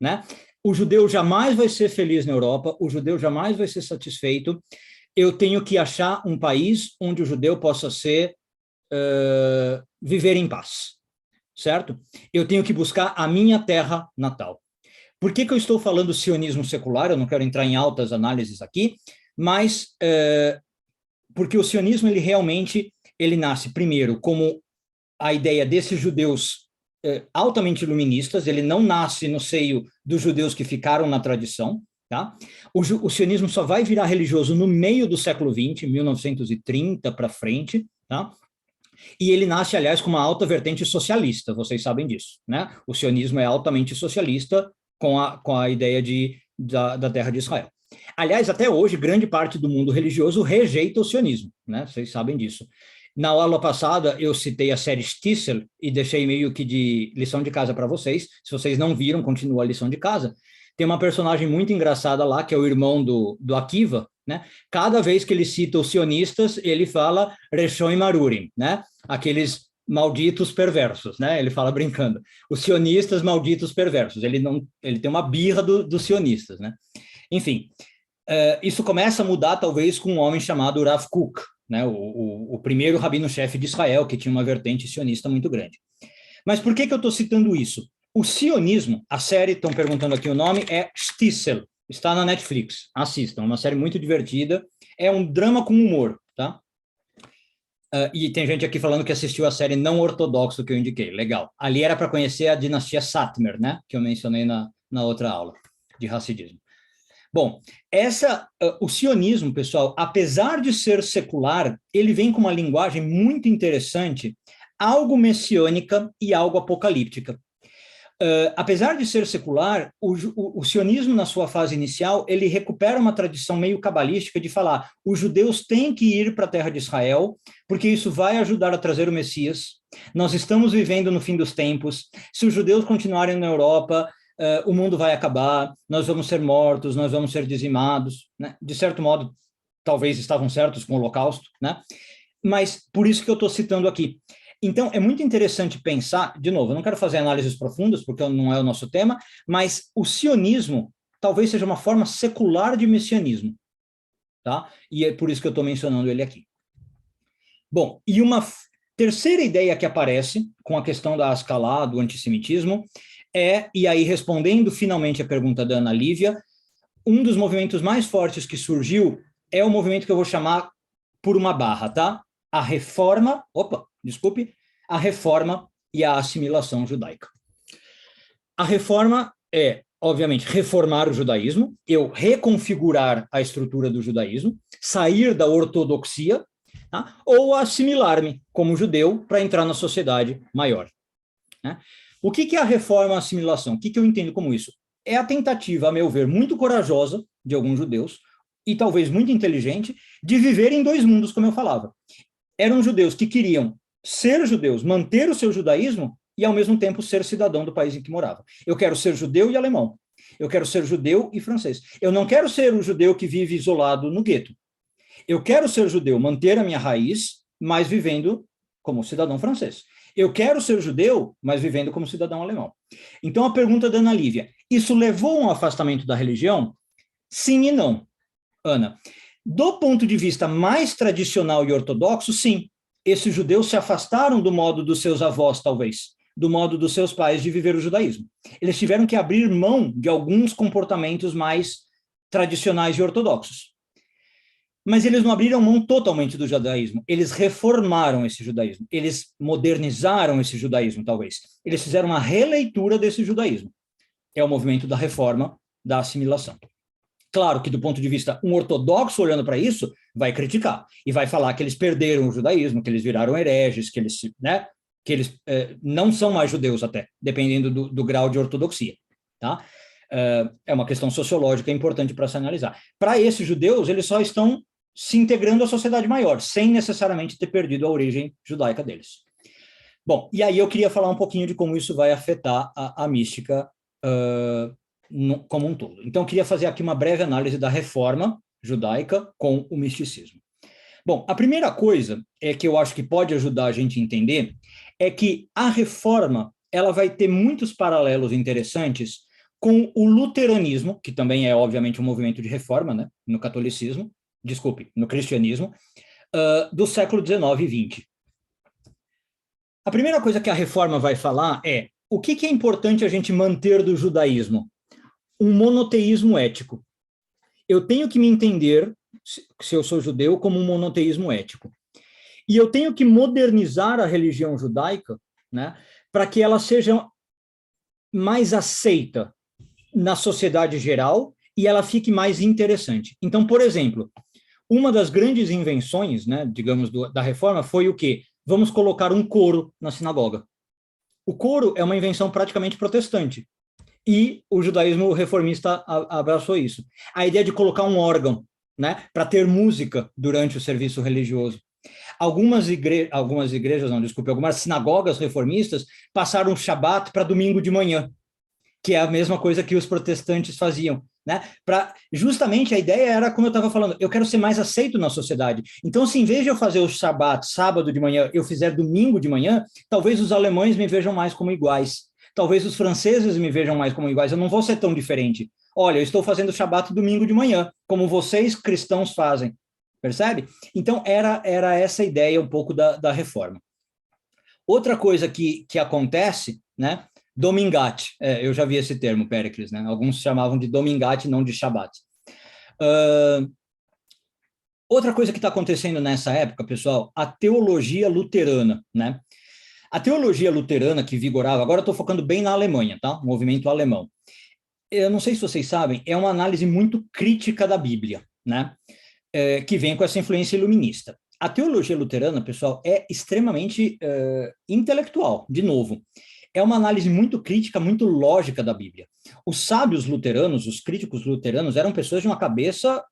né? O judeu jamais vai ser feliz na Europa, o judeu jamais vai ser satisfeito. Eu tenho que achar um país onde o judeu possa viver em paz, certo? Eu tenho que buscar a minha terra natal. Por que eu estou falando sionismo secular? Eu não quero entrar em altas análises aqui, mas porque o sionismo, ele realmente, ele nasce primeiro como a ideia desses judeus altamente iluministas, ele não nasce no seio dos judeus que ficaram na tradição, tá? O sionismo só vai virar religioso no meio do século XX, 1930 para frente, tá? E ele nasce, aliás, com uma alta vertente socialista, vocês sabem disso, né? O sionismo é altamente socialista com a ideia da terra de Israel. Aliás, até hoje, grande parte do mundo religioso rejeita o sionismo, né? Vocês sabem disso. Na aula passada, eu citei a série Shtisel e deixei meio que de lição de casa para vocês. Se vocês não viram, continua a lição de casa. Tem uma personagem muito engraçada lá, que é o irmão do Akiva, né? Cada vez que ele cita os sionistas, ele fala Reshon Marurim, né? Aqueles malditos perversos, né? Ele fala brincando. Os sionistas malditos perversos. Ele tem uma birra dos sionistas, né? Enfim, isso começa a mudar talvez com um homem chamado Rav Kook, né? O primeiro rabino-chefe de Israel, que tinha uma vertente sionista muito grande. Mas por que eu estou citando isso? O sionismo, a série, estão perguntando aqui o nome, é Shtisel, está na Netflix, assistam, uma série muito divertida, é um drama com humor, tá? E tem gente aqui falando que assistiu a série Não Ortodoxo que eu indiquei, legal. Ali era para conhecer a dinastia Satmar, né? Que eu mencionei na outra aula de Hassidismo. Bom, o sionismo, pessoal, apesar de ser secular, ele vem com uma linguagem muito interessante, algo messiânica e algo apocalíptica. Apesar de ser secular, o sionismo, na sua fase inicial, ele recupera uma tradição meio cabalística de falar os judeus têm que ir para a terra de Israel, porque isso vai ajudar a trazer o Messias. Nós estamos vivendo no fim dos tempos. Se os judeus continuarem na Europa, o mundo vai acabar, nós vamos ser mortos, nós vamos ser dizimados, né? De certo modo, talvez estavam certos com o Holocausto, né? Mas por isso que eu estou citando aqui. Então, é muito interessante pensar, de novo, eu não quero fazer análises profundas, porque não é o nosso tema, mas o sionismo talvez seja uma forma secular de messianismo, tá? E é por isso que eu estou mencionando ele aqui. Bom, e uma terceira ideia que aparece com a questão da Ascalá, do antissemitismo, e aí respondendo finalmente a pergunta da Ana Lívia, um dos movimentos mais fortes que surgiu é o movimento que eu vou chamar por uma barra, tá? A reforma e a assimilação judaica. A reforma é, obviamente, reformar o judaísmo, eu reconfigurar a estrutura do judaísmo, sair da ortodoxia, tá? Ou assimilar-me como judeu para entrar na sociedade maior, né? O que é a reforma e a assimilação? O que eu entendo como isso? É a tentativa, a meu ver, muito corajosa de alguns judeus, e talvez muito inteligente, de viver em dois mundos, como eu falava. Eram judeus que queriam ser judeus, manter o seu judaísmo, e ao mesmo tempo ser cidadão do país em que morava. Eu quero ser judeu e alemão. Eu quero ser judeu e francês. Eu não quero ser o judeu que vive isolado no gueto. Eu quero ser judeu, manter a minha raiz, mas vivendo como cidadão francês. Eu quero ser judeu, mas vivendo como cidadão alemão. Então, a pergunta da Ana Lívia, isso levou a um afastamento da religião? Sim e não, Ana. Do ponto de vista mais tradicional e ortodoxo, sim. Esses judeus se afastaram do modo dos seus avós, talvez, do modo dos seus pais de viver o judaísmo. Eles tiveram que abrir mão de alguns comportamentos mais tradicionais e ortodoxos. Mas eles não abriram mão totalmente do judaísmo, eles reformaram esse judaísmo, eles modernizaram esse judaísmo, talvez. Eles fizeram uma releitura desse judaísmo. É o movimento da reforma, da assimilação. Claro que, do ponto de vista um ortodoxo olhando para isso, vai criticar e vai falar que eles perderam o judaísmo, que eles viraram hereges, que eles, né, que eles não são mais judeus até, dependendo do grau de ortodoxia, tá? É uma questão sociológica importante para se analisar. Para esses judeus, eles só estão se integrando à sociedade maior, sem necessariamente ter perdido a origem judaica deles. Bom, e aí eu queria falar um pouquinho de como isso vai afetar a mística como um todo. Então, eu queria fazer aqui uma breve análise da reforma judaica com o misticismo. Bom, a primeira coisa que eu acho que pode ajudar a gente a entender é que a reforma ela vai ter muitos paralelos interessantes com o luteranismo, que também é, obviamente, um movimento de reforma, né, no catolicismo, desculpe, no cristianismo, do século XIX e XX. A primeira coisa que a reforma vai falar é o que é importante a gente manter do judaísmo? Um monoteísmo ético. Eu tenho que me entender, se eu sou judeu, como um monoteísmo ético. E eu tenho que modernizar a religião judaica, né, para que ela seja mais aceita na sociedade geral e ela fique mais interessante. Então, por exemplo, uma das grandes invenções, né, digamos, da reforma foi o quê? Vamos colocar um coro na sinagoga. O coro é uma invenção praticamente protestante. E o judaísmo reformista abraçou isso. A ideia de colocar um órgão, né, para ter música durante o serviço religioso. Algumas sinagogas reformistas passaram o Shabat para domingo de manhã, que é a mesma coisa que os protestantes faziam, né? Justamente a ideia era, como eu estava falando, eu quero ser mais aceito na sociedade. Então, se em vez de eu fazer o Shabat sábado de manhã, eu fizer domingo de manhã, talvez os alemães me vejam mais como iguais. Talvez os franceses me vejam mais como iguais. Eu não vou ser tão diferente. Olha, eu estou fazendo Shabat domingo de manhã, como vocês cristãos fazem. Percebe? Então, era essa ideia um pouco da reforma. Outra coisa que acontece, né? Domingate, eu já vi esse termo, Péricles, né? Alguns chamavam de Domingate, não de Shabat. Outra coisa que está acontecendo nessa época, pessoal, a teologia luterana, né? A teologia luterana que vigorava, agora eu estou focando bem na Alemanha, tá? O movimento alemão. Eu não sei se vocês sabem, é uma análise muito crítica da Bíblia, né? Que vem com essa influência iluminista. A teologia luterana, pessoal, é extremamente intelectual, de novo. É uma análise muito crítica, muito lógica da Bíblia. Os sábios luteranos, os críticos luteranos, eram pessoas de uma cabeça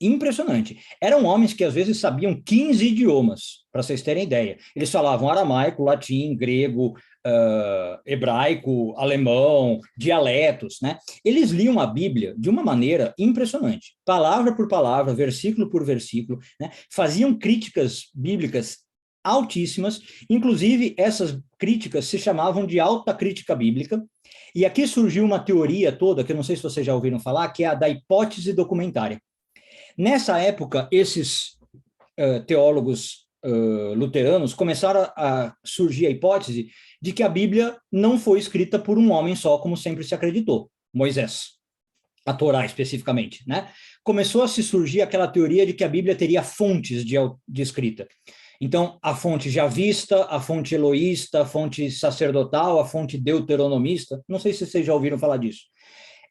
impressionante. Eram homens que às vezes sabiam 15 idiomas, para vocês terem ideia. Eles falavam aramaico, latim, grego, hebraico, alemão, dialetos, né? Eles liam a Bíblia de uma maneira impressionante, palavra por palavra, versículo por versículo, né? Faziam críticas bíblicas altíssimas, inclusive essas críticas se chamavam de alta crítica bíblica, e aqui surgiu uma teoria toda, que eu não sei se vocês já ouviram falar, que é a da hipótese documentária. Nessa época, esses teólogos luteranos começaram a surgir a hipótese de que a Bíblia não foi escrita por um homem só, como sempre se acreditou, Moisés, a Torá especificamente, né? Começou a se surgir aquela teoria de que a Bíblia teria fontes de escrita. Então, a fonte javista, a fonte eloísta, a fonte sacerdotal, a fonte deuteronomista, não sei se vocês já ouviram falar disso.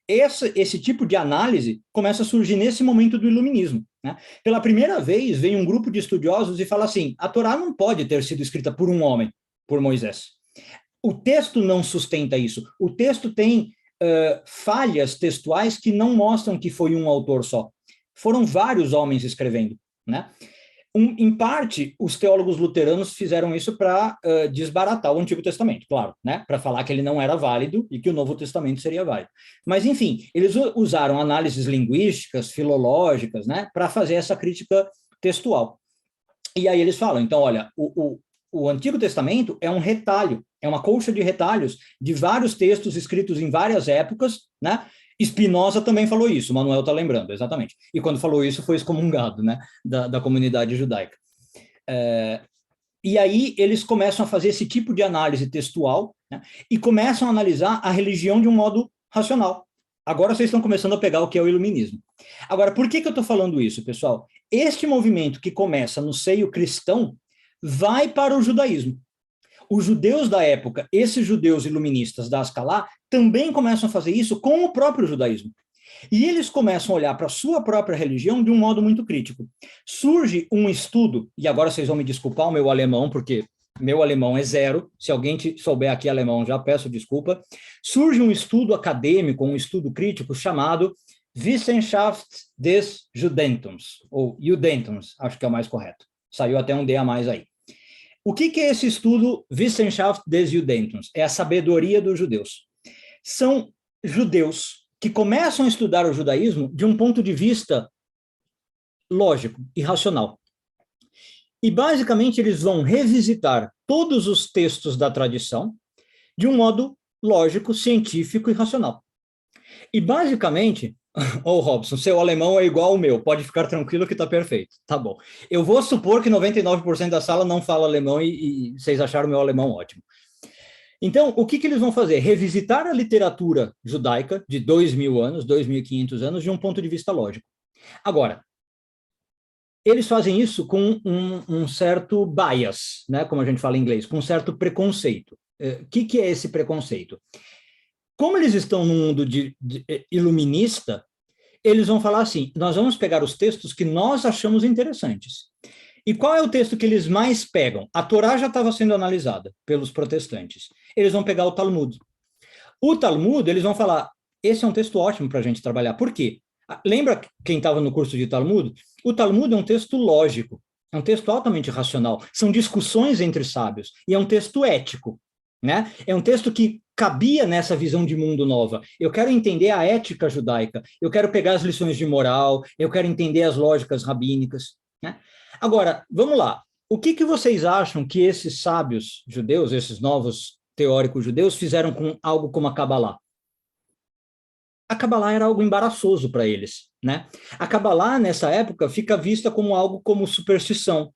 Esse tipo de análise começa a surgir nesse momento do iluminismo, né? Pela primeira vez, vem um grupo de estudiosos e fala assim, a Torá não pode ter sido escrita por um homem, por Moisés. O texto não sustenta isso. O texto tem falhas textuais que não mostram que foi um autor só. Foram vários homens escrevendo, né? Em parte, os teólogos luteranos fizeram isso para desbaratar o Antigo Testamento, claro, né? Para falar que ele não era válido e que o Novo Testamento seria válido. Mas, enfim, eles usaram análises linguísticas, filológicas, né? Para fazer essa crítica textual. E aí eles falam, então, olha, o Antigo Testamento é um retalho, é uma colcha de retalhos de vários textos escritos em várias épocas, né? Spinoza também falou isso, o Manuel está lembrando, exatamente. E quando falou isso, foi excomungado, né, da comunidade judaica. E aí eles começam a fazer esse tipo de análise textual, né, e começam a analisar a religião de um modo racional. Agora vocês estão começando a pegar o que é o iluminismo. Agora, por que eu estou falando isso, pessoal? Este movimento que começa no seio cristão vai para o judaísmo. Os judeus da época, esses judeus iluministas da Ascalá, também começam a fazer isso com o próprio judaísmo. E eles começam a olhar para a sua própria religião de um modo muito crítico. Surge um estudo, e agora vocês vão me desculpar o meu alemão, porque meu alemão é zero, se alguém souber aqui alemão, já peço desculpa. Surge um estudo acadêmico, um estudo crítico chamado Wissenschaft des Judentums, ou Judentums, acho que é o mais correto. Saiu até um D a mais aí. O que é esse estudo Wissenschaft des Judentums? É a sabedoria dos judeus. São judeus que começam a estudar o judaísmo de um ponto de vista lógico e racional. E, basicamente, eles vão revisitar todos os textos da tradição de um modo lógico, científico e racional. E, basicamente, Robson, seu alemão é igual ao meu, pode ficar tranquilo que está perfeito. Tá bom. Eu vou supor que 99% da sala não fala alemão e vocês acharam o meu alemão ótimo. Então, o que eles vão fazer? Revisitar a literatura judaica de 2.000 anos, 2.500 anos, de um ponto de vista lógico. Agora, eles fazem isso com um certo bias, né, como a gente fala em inglês, com um certo preconceito. O que é esse preconceito? Como eles estão no mundo iluminista, eles vão falar assim, nós vamos pegar os textos que nós achamos interessantes. E qual é o texto que eles mais pegam? A Torá já estava sendo analisada pelos protestantes. Eles vão pegar o Talmud. O Talmud, eles vão falar, esse é um texto ótimo para a gente trabalhar. Por quê? Lembra quem estava no curso de Talmud? O Talmud é um texto lógico, é um texto altamente racional, são discussões entre sábios, e é um texto ético, né? É um texto que cabia nessa visão de mundo nova. Eu quero entender a ética judaica, eu quero pegar as lições de moral, eu quero entender as lógicas rabínicas, né? Agora, vamos lá. O que vocês acham que esses sábios judeus, esses novos teóricos judeus, fizeram com algo como a Kabbalah? A Kabbalah era algo embaraçoso para eles, né? A Kabbalah, nessa época, fica vista como algo como superstição,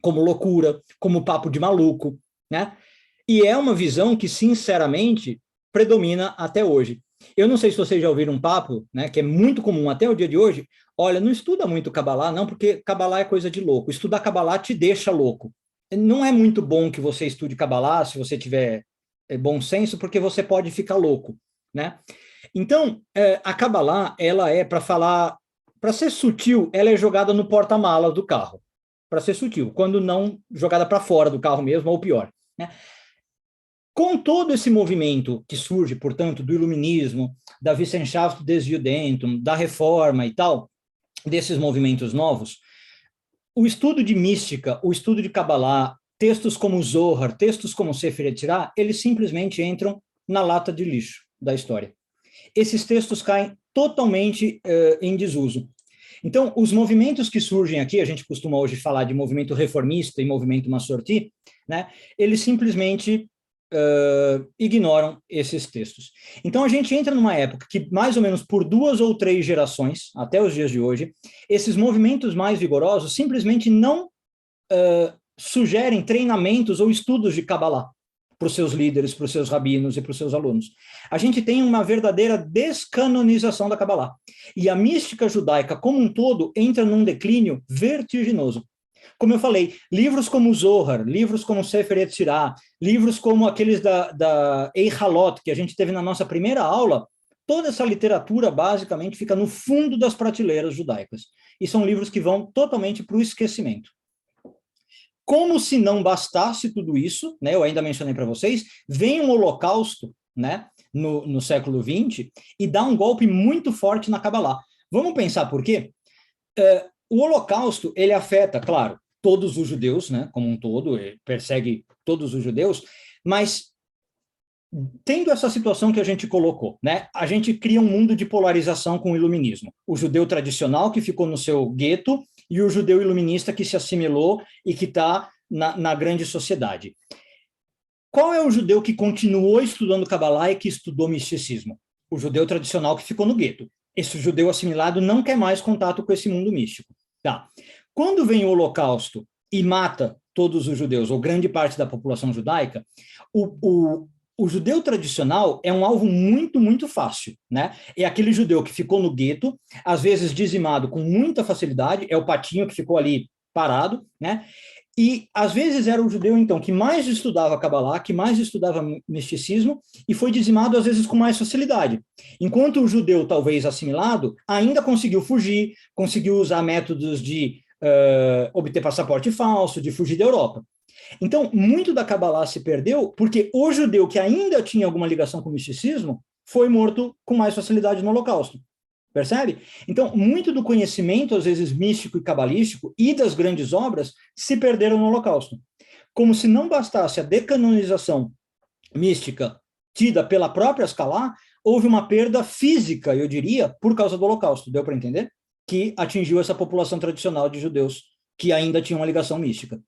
como loucura, como papo de maluco, né? E é uma visão que, sinceramente, predomina até hoje. Eu não sei se vocês já ouviram um papo, né, que é muito comum até o dia de hoje. Olha, não estuda muito Kabbalah, não, porque Kabbalah é coisa de louco. Estudar Kabbalah te deixa louco. Não é muito bom que você estude Kabbalah se você tiver bom senso, porque você pode ficar louco, né? Então, a Kabbalah, ela é, para falar, para ser sutil, ela é jogada no porta-malas do carro, para ser sutil, quando não jogada para fora do carro mesmo, ou pior, né? Com todo esse movimento que surge, portanto, do iluminismo, da Wissenschaft des Judentum, da reforma e tal, desses movimentos novos, o estudo de mística, o estudo de Kabbalah, textos como Zohar, textos como Sefer Yetzirah, eles simplesmente entram na lata de lixo da história. Esses textos caem totalmente em desuso. Então, os movimentos que surgem aqui, a gente costuma hoje falar de movimento reformista e movimento Massorti, né, eles simplesmente ignoram esses textos. Então, a gente entra numa época que, mais ou menos por 2 ou 3 gerações, até os dias de hoje, esses movimentos mais vigorosos simplesmente não sugerem treinamentos ou estudos de Kabbalah para os seus líderes, para os seus rabinos e para os seus alunos. A gente tem uma verdadeira descanonização da Kabbalah. E a mística judaica como um todo entra num declínio vertiginoso. Como eu falei, livros como Zohar, livros como Sefer Yetzirah, livros como aqueles da Eihalot, que a gente teve na nossa primeira aula, toda essa literatura basicamente fica no fundo das prateleiras judaicas. E são livros que vão totalmente para o esquecimento. Como se não bastasse tudo isso, né, eu ainda mencionei para vocês, vem um holocausto, né, no século XX e dá um golpe muito forte na Kabbalah. Vamos pensar por quê? O holocausto, ele afeta, claro, todos os judeus, né, como um todo, persegue todos os judeus, mas tendo essa situação que a gente colocou, né, a gente cria um mundo de polarização com o iluminismo. O judeu tradicional que ficou no seu gueto e o judeu iluminista que se assimilou e que está na grande sociedade. Qual é o judeu que continuou estudando Kabbalah e que estudou misticismo? O judeu tradicional que ficou no gueto. Esse judeu assimilado não quer mais contato com esse mundo místico. Tá. Quando vem o Holocausto e mata todos os judeus, ou grande parte da população judaica, o judeu tradicional é um alvo muito, muito fácil, né? É aquele judeu que ficou no gueto, às vezes dizimado com muita facilidade, é o patinho que ficou ali parado, né? E, às vezes, era o judeu, então, que mais estudava Kabbalah, que mais estudava misticismo, e foi dizimado, às vezes, com mais facilidade. Enquanto o judeu, talvez assimilado, ainda conseguiu fugir, conseguiu usar métodos de obter passaporte falso, de fugir da Europa. Então, muito da Kabbalah se perdeu porque o judeu que ainda tinha alguma ligação com o misticismo foi morto com mais facilidade no Holocausto. Percebe? Então, muito do conhecimento, às vezes místico e cabalístico, e das grandes obras, se perderam no Holocausto. Como se não bastasse a decanonização mística tida pela própria Escalá, houve uma perda física, eu diria, por causa do Holocausto. Deu para entender? Que atingiu essa população tradicional de judeus que ainda tinha uma ligação mística.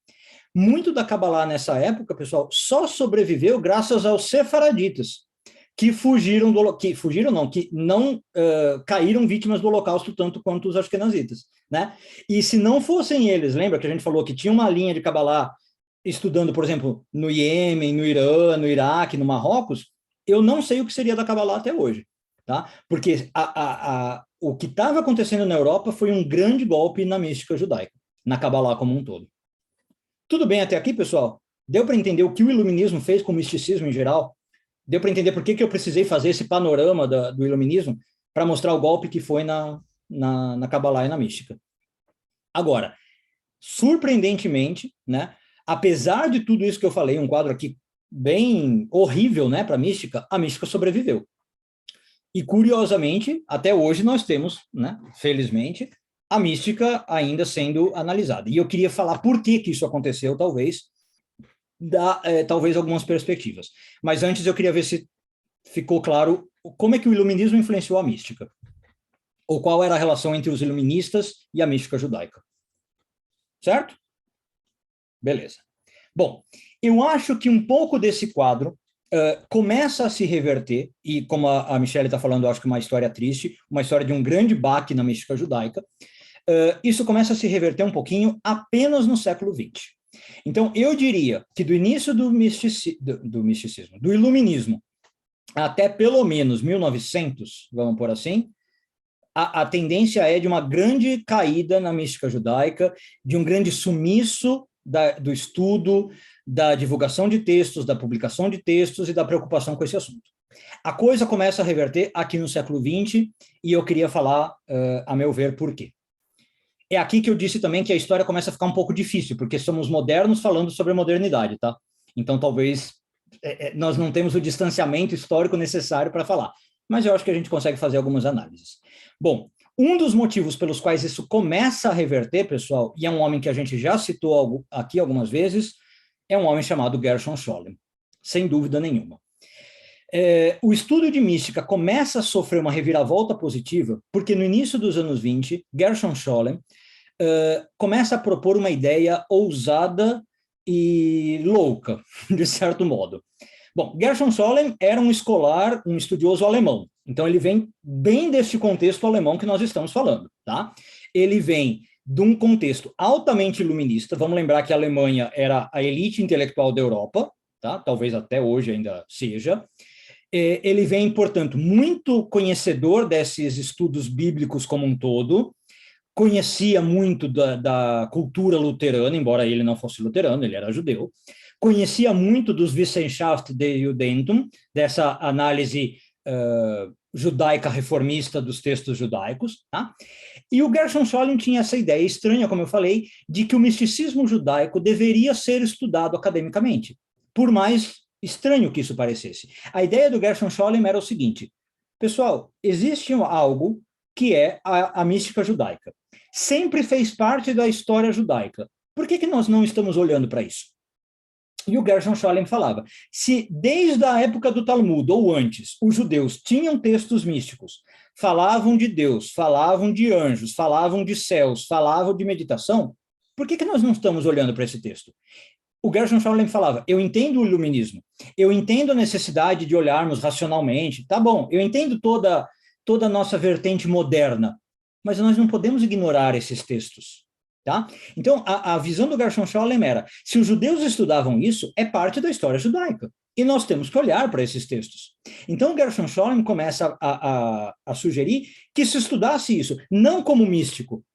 Muito da Kabbalah nessa época, pessoal, só sobreviveu graças aos sefaraditas, que fugiram que não caíram vítimas do Holocausto tanto quanto os ashkenazitas, né? E se não fossem eles, lembra que a gente falou que tinha uma linha de Kabbalah estudando, por exemplo, no Iêmen, no Irã, no Iraque, no Marrocos, eu não sei o que seria da Kabbalah até hoje, tá? Porque o que estava acontecendo na Europa foi um grande golpe na mística judaica, na Kabbalah como um todo. Tudo bem até aqui, pessoal? Deu para entender o que o iluminismo fez com o misticismo em geral? Deu para entender por que eu precisei fazer esse panorama do iluminismo para mostrar o golpe que foi na Kabbalah e na mística. Agora, surpreendentemente, né, apesar de tudo isso que eu falei, um quadro aqui bem horrível, né, para a mística sobreviveu. E, curiosamente, até hoje nós temos, né, felizmente, a mística ainda sendo analisada. E eu queria falar por que isso aconteceu, talvez, talvez algumas perspectivas. Mas antes eu queria ver se ficou claro como é que o iluminismo influenciou a mística, ou qual era a relação entre os iluministas e a mística judaica. Certo? Beleza. Bom, eu acho que um pouco desse quadro começa a se reverter, e como a Michelle está falando, eu acho que uma história triste, uma história de um grande baque na mística judaica, isso começa a se reverter um pouquinho apenas no século XX. Então, eu diria que do início do misticismo, do iluminismo, até pelo menos 1900, vamos por assim, a tendência é de uma grande caída na mística judaica, de um grande sumiço do estudo, da divulgação de textos, da publicação de textos e da preocupação com esse assunto. A coisa começa a reverter aqui no século XX, e eu queria falar, a meu ver, por quê. É aqui que eu disse também que a história começa a ficar um pouco difícil, porque somos modernos falando sobre a modernidade, tá? Então, talvez nós não temos o distanciamento histórico necessário para falar, mas eu acho que a gente consegue fazer algumas análises. Bom, um dos motivos pelos quais isso começa a reverter, pessoal, e é um homem que a gente já citou aqui algumas vezes, é um homem chamado Gershom Scholem, sem dúvida nenhuma. O estudo de mística começa a sofrer uma reviravolta positiva, porque no início dos anos 20, Gershom Scholem começa a propor uma ideia ousada e louca, de certo modo. Bom, Gershom Scholem era um escolar, um estudioso alemão, então ele vem bem deste contexto alemão que nós estamos falando, tá? Ele vem de um contexto altamente iluminista, vamos lembrar que a Alemanha era a elite intelectual da Europa, tá? Talvez até hoje ainda seja. Ele vem, portanto, muito conhecedor desses estudos bíblicos como um todo, conhecia muito da cultura luterana, embora ele não fosse luterano, ele era judeu, conhecia muito dos Wissenschaft des Judentum, dessa análise judaica reformista dos textos judaicos, tá? E o Gershom Scholem tinha essa ideia estranha, como eu falei, de que o misticismo judaico deveria ser estudado academicamente, por mais estranho que isso parecesse. A ideia do Gershom Scholem era o seguinte: pessoal, existe algo que é a mística judaica. Sempre fez parte da história judaica. Por que nós não estamos olhando para isso? E o Gershom Scholem falava, se desde a época do Talmud, ou antes, os judeus tinham textos místicos, falavam de Deus, falavam de anjos, falavam de céus, falavam de meditação, por que nós não estamos olhando para esse texto? O Gershom Scholem falava, eu entendo o iluminismo, eu entendo a necessidade de olharmos racionalmente, tá bom, eu entendo toda a nossa vertente moderna, mas nós não podemos ignorar esses textos, tá? Então, a visão do Gershom Scholem era, se os judeus estudavam isso, é parte da história judaica, e nós temos que olhar para esses textos. Então, o Gershom Scholem começa a sugerir que se estudasse isso, não como místico,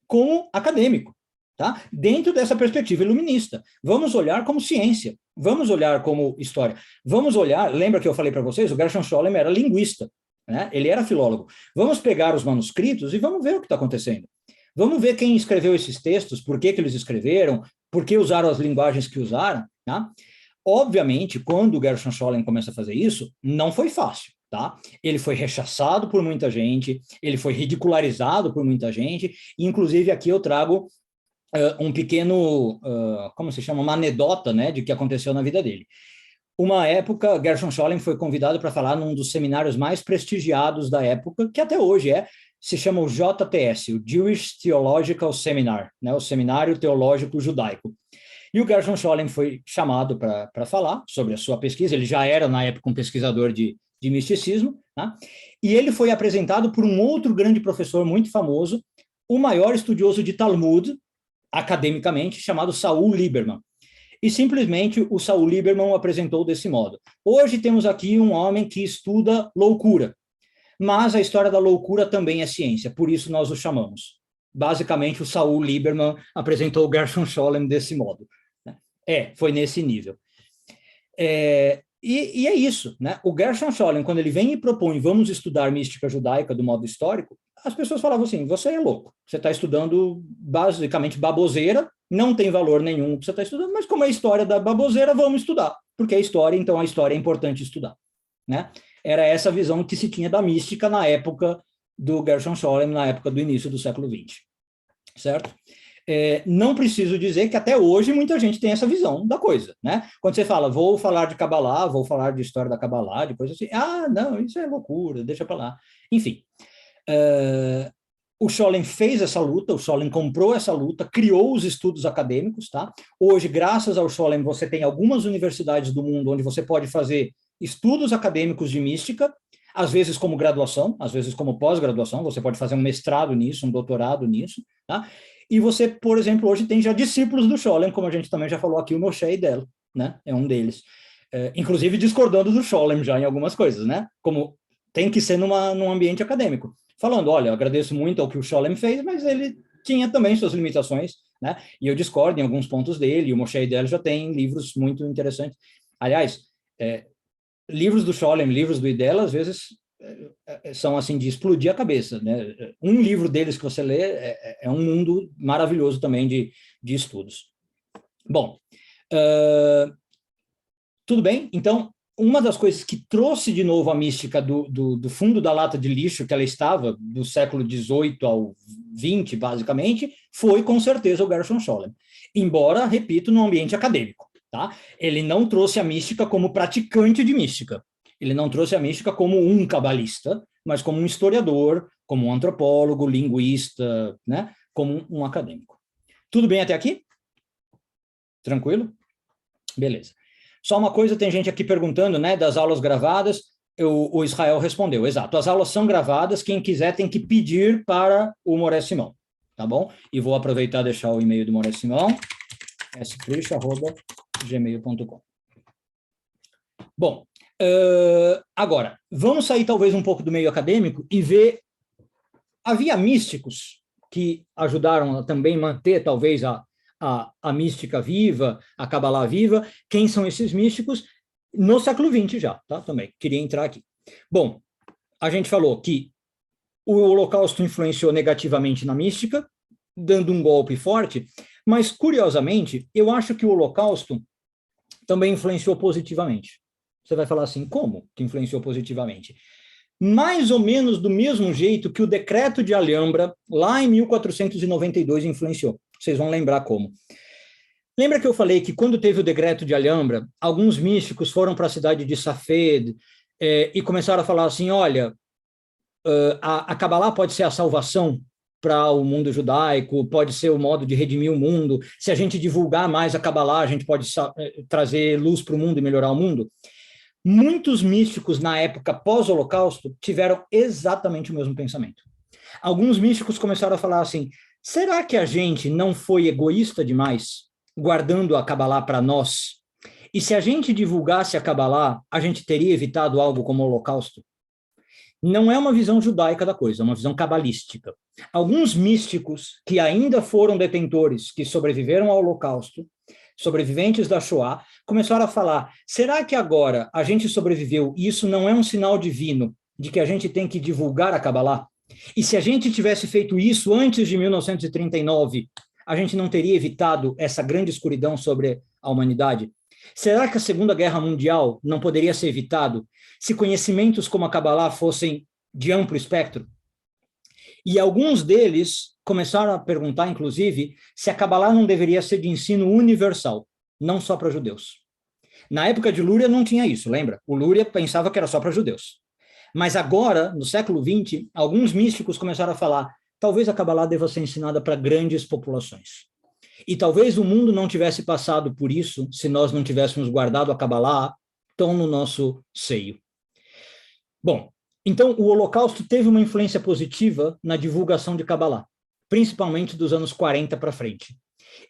como acadêmico. tá? Dentro dessa perspectiva iluminista. Vamos olhar como ciência, vamos olhar como história, vamos olhar, lembra que eu falei para vocês, o Gershom Scholem era linguista, né? Ele era filólogo. Vamos pegar os manuscritos e vamos ver o que está acontecendo. Vamos ver quem escreveu esses textos, por que eles escreveram, por que usaram as linguagens que usaram, tá? Obviamente, quando o Gershom Scholem começa a fazer isso, não foi fácil, tá? Ele foi rechaçado por muita gente, ele foi ridicularizado por muita gente, e inclusive aqui eu trago um pequeno, como se chama, uma anedota, né, de que aconteceu na vida dele. Uma época, Gershom Scholem foi convidado para falar num dos seminários mais prestigiados da época, que até hoje se chama o JTS, o Jewish Theological Seminar, né, o Seminário Teológico Judaico. E o Gershom Scholem foi chamado para falar sobre a sua pesquisa, ele já era, na época, um pesquisador de misticismo, né? E ele foi apresentado por um outro grande professor muito famoso, o maior estudioso de Talmud, academicamente, chamado Saul Lieberman. E simplesmente o Saul Lieberman o apresentou desse modo. Hoje temos aqui um homem que estuda loucura, mas a história da loucura também é ciência, por isso nós o chamamos. Basicamente, o Saul Lieberman apresentou o Gershom Scholem desse modo. Foi nesse nível. E é isso, né? O Gershom Scholem, quando ele vem e propõe, vamos estudar mística judaica do modo histórico, as pessoas falavam assim, você é louco, você está estudando basicamente baboseira, não tem valor nenhum que você está estudando, mas como é a história da baboseira, vamos estudar, porque é história, então a história é importante estudar, né? Era essa visão que se tinha da mística na época do Gershom Scholem, na época do início do século XX, certo? Não preciso dizer que até hoje muita gente tem essa visão da coisa, né? Quando você fala, vou falar de Kabbalah, vou falar de história da Kabbalah, de coisa assim, não, isso é loucura, deixa para lá. Enfim, o Scholem fez essa luta, o Scholem comprou essa luta, criou os estudos acadêmicos, tá? Hoje, graças ao Scholem, você tem algumas universidades do mundo onde você pode fazer estudos acadêmicos de mística, às vezes como graduação, às vezes como pós-graduação, você pode fazer um mestrado nisso, um doutorado nisso, tá? E você, por exemplo, hoje tem já discípulos do Scholem, como a gente também já falou aqui, o Moshe Idel, né? É um deles. Inclusive discordando do Scholem já em algumas coisas, né? Como tem que ser num ambiente acadêmico. Falando, olha, eu agradeço muito ao que o Scholem fez, mas ele tinha também suas limitações, né? E eu discordo em alguns pontos dele, e o Moshe Idel já tem livros muito interessantes. Aliás, livros do Scholem, livros do Idel, às vezes são assim de explodir a cabeça, né? Um livro deles que você lê é um mundo maravilhoso também de estudos. Bom, tudo bem? Então, uma das coisas que trouxe de novo a mística do fundo da lata de lixo que ela estava, do século XVIII ao XX, basicamente, foi com certeza o Gershom Scholem. Embora, repito, no ambiente acadêmico, tá? Ele não trouxe a mística como praticante de mística. Ele não trouxe a mística como um cabalista, mas como um historiador, como um antropólogo, linguista, né? Como um acadêmico. Tudo bem até aqui? Tranquilo? Beleza. Só uma coisa, tem gente aqui perguntando, né, das aulas gravadas, o Israel respondeu, exato, as aulas são gravadas, quem quiser tem que pedir para o Moré Simão, tá bom? E vou aproveitar e deixar o e-mail do Moré Simão, scrish@gmail.com. Bom, agora, vamos sair talvez um pouco do meio acadêmico e ver, havia místicos que ajudaram a também manter talvez a mística viva, a Kabbalah viva. Quem são esses místicos? No século XX já, tá? Também, queria entrar aqui. Bom, a gente falou que o Holocausto influenciou negativamente na mística, dando um golpe forte, mas, curiosamente, eu acho que o Holocausto também influenciou positivamente. Você vai falar assim, como que influenciou positivamente? Mais ou menos do mesmo jeito que o decreto de Alhambra, lá em 1492, influenciou. Vocês vão lembrar como. Lembra que eu falei que quando teve o decreto de Alhambra, alguns místicos foram para a cidade de Safed e começaram a falar assim, olha, a Kabbalah pode ser a salvação para o mundo judaico, pode ser o modo de redimir o mundo, se a gente divulgar mais a Kabbalah, a gente pode trazer luz para o mundo e melhorar o mundo. Muitos místicos na época pós-Holocausto tiveram exatamente o mesmo pensamento. Alguns místicos começaram a falar assim, será que a gente não foi egoísta demais, guardando a Kabbalah para nós? E se a gente divulgasse a Kabbalah, a gente teria evitado algo como o Holocausto? Não é uma visão judaica da coisa, é uma visão cabalística. Alguns místicos que ainda foram detentores, que sobreviveram ao Holocausto, sobreviventes da Shoah, começaram a falar, será que agora a gente sobreviveu e isso não é um sinal divino de que a gente tem que divulgar a Kabbalah? E se a gente tivesse feito isso antes de 1939, a gente não teria evitado essa grande escuridão sobre a humanidade? Será que a Segunda Guerra Mundial não poderia ser evitado se conhecimentos como a Kabbalah fossem de amplo espectro? E alguns deles começaram a perguntar, inclusive, se a Kabbalah não deveria ser de ensino universal, não só para judeus. Na época de Lúria não tinha isso, lembra? O Lúria pensava que era só para judeus. Mas agora, no século XX, alguns místicos começaram a falar, talvez a Kabbalah deva ser ensinada para grandes populações. E talvez o mundo não tivesse passado por isso se nós não tivéssemos guardado a Kabbalah tão no nosso seio. Bom, então o Holocausto teve uma influência positiva na divulgação de Kabbalah, principalmente dos anos 40 para frente.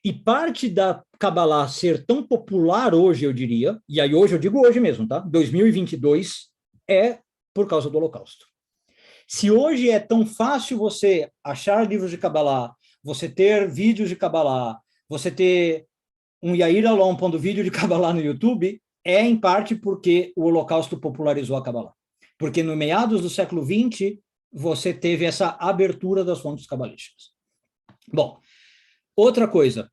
E parte da Kabbalah ser tão popular hoje, eu diria, e aí hoje eu digo hoje mesmo, tá? 2022 é por causa do Holocausto. Se hoje é tão fácil você achar livros de Kabbalah, você ter vídeos de Kabbalah, você ter um Yair Alon pondo vídeo de Kabbalah no YouTube, é em parte porque o Holocausto popularizou a Kabbalah. Porque no meados do século XX, você teve essa abertura das fontes cabalísticas. Bom, outra coisa,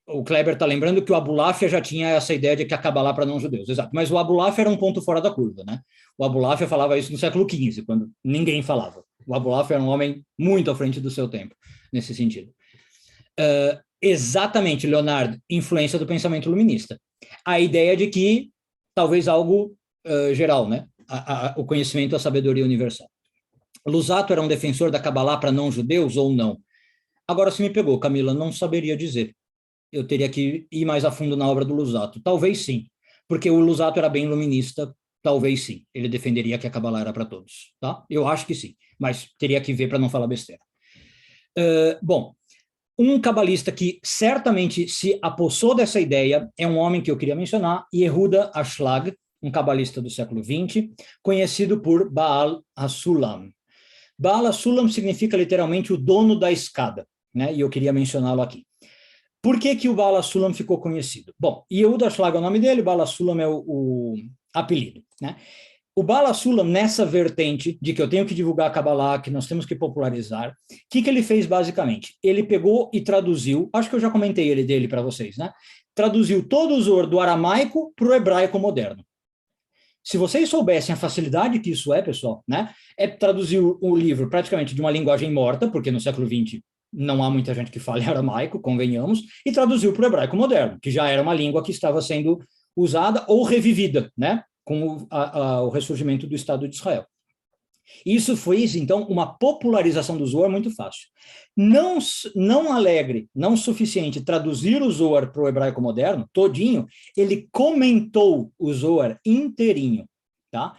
o Kleber está lembrando que o Abulafia já tinha essa ideia de que a Kabbalah para não-judeus, exato, mas o Abulafia era um ponto fora da curva, né? O Abulafia falava isso no século XV, quando ninguém falava. O Abulafia era um homem muito à frente do seu tempo, nesse sentido. Exatamente, Leonardo, influência do pensamento iluminista. A ideia de que talvez algo geral, né? O conhecimento, a sabedoria universal. Luzzatto era um defensor da Kabbalah para não-judeus ou não? Agora, se me pegou, Camila, não saberia dizer. Eu teria que ir mais a fundo na obra do Luzzatto. Talvez sim, porque o Luzzatto era bem iluminista, talvez sim. Ele defenderia que a Kabbalah era para todos, tá? Eu acho que sim, mas teria que ver para não falar besteira. Bom, um cabalista que certamente se apossou dessa ideia é um homem que eu queria mencionar, Yehuda Ashlag, um cabalista do século XX, conhecido por Baal HaSulam. Baal HaSulam significa literalmente o dono da escada, né? E eu queria mencioná-lo aqui. Por que que o Baal HaSulam ficou conhecido? Bom, Yehuda Ashlag é o nome dele, Baal HaSulam é o apelido, né? O Baal HaSulam, nessa vertente de que eu tenho que divulgar a Kabbalah, que nós temos que popularizar, o que ele fez basicamente? Ele pegou e traduziu, acho que eu já comentei dele para vocês, né? Traduziu todo o Zohar do aramaico para o hebraico moderno. Se vocês soubessem a facilidade que isso é, pessoal, né? É traduzir o livro praticamente de uma linguagem morta, porque no século XX não há muita gente que fale aramaico, convenhamos, e traduziu para o hebraico moderno, que já era uma língua que estava sendo usada ou revivida, né? Com o ressurgimento do Estado de Israel. Isso fez, então, uma popularização do Zohar muito fácil. Não alegre, não suficiente traduzir o Zohar para o hebraico moderno, todinho, ele comentou o Zohar inteirinho, tá?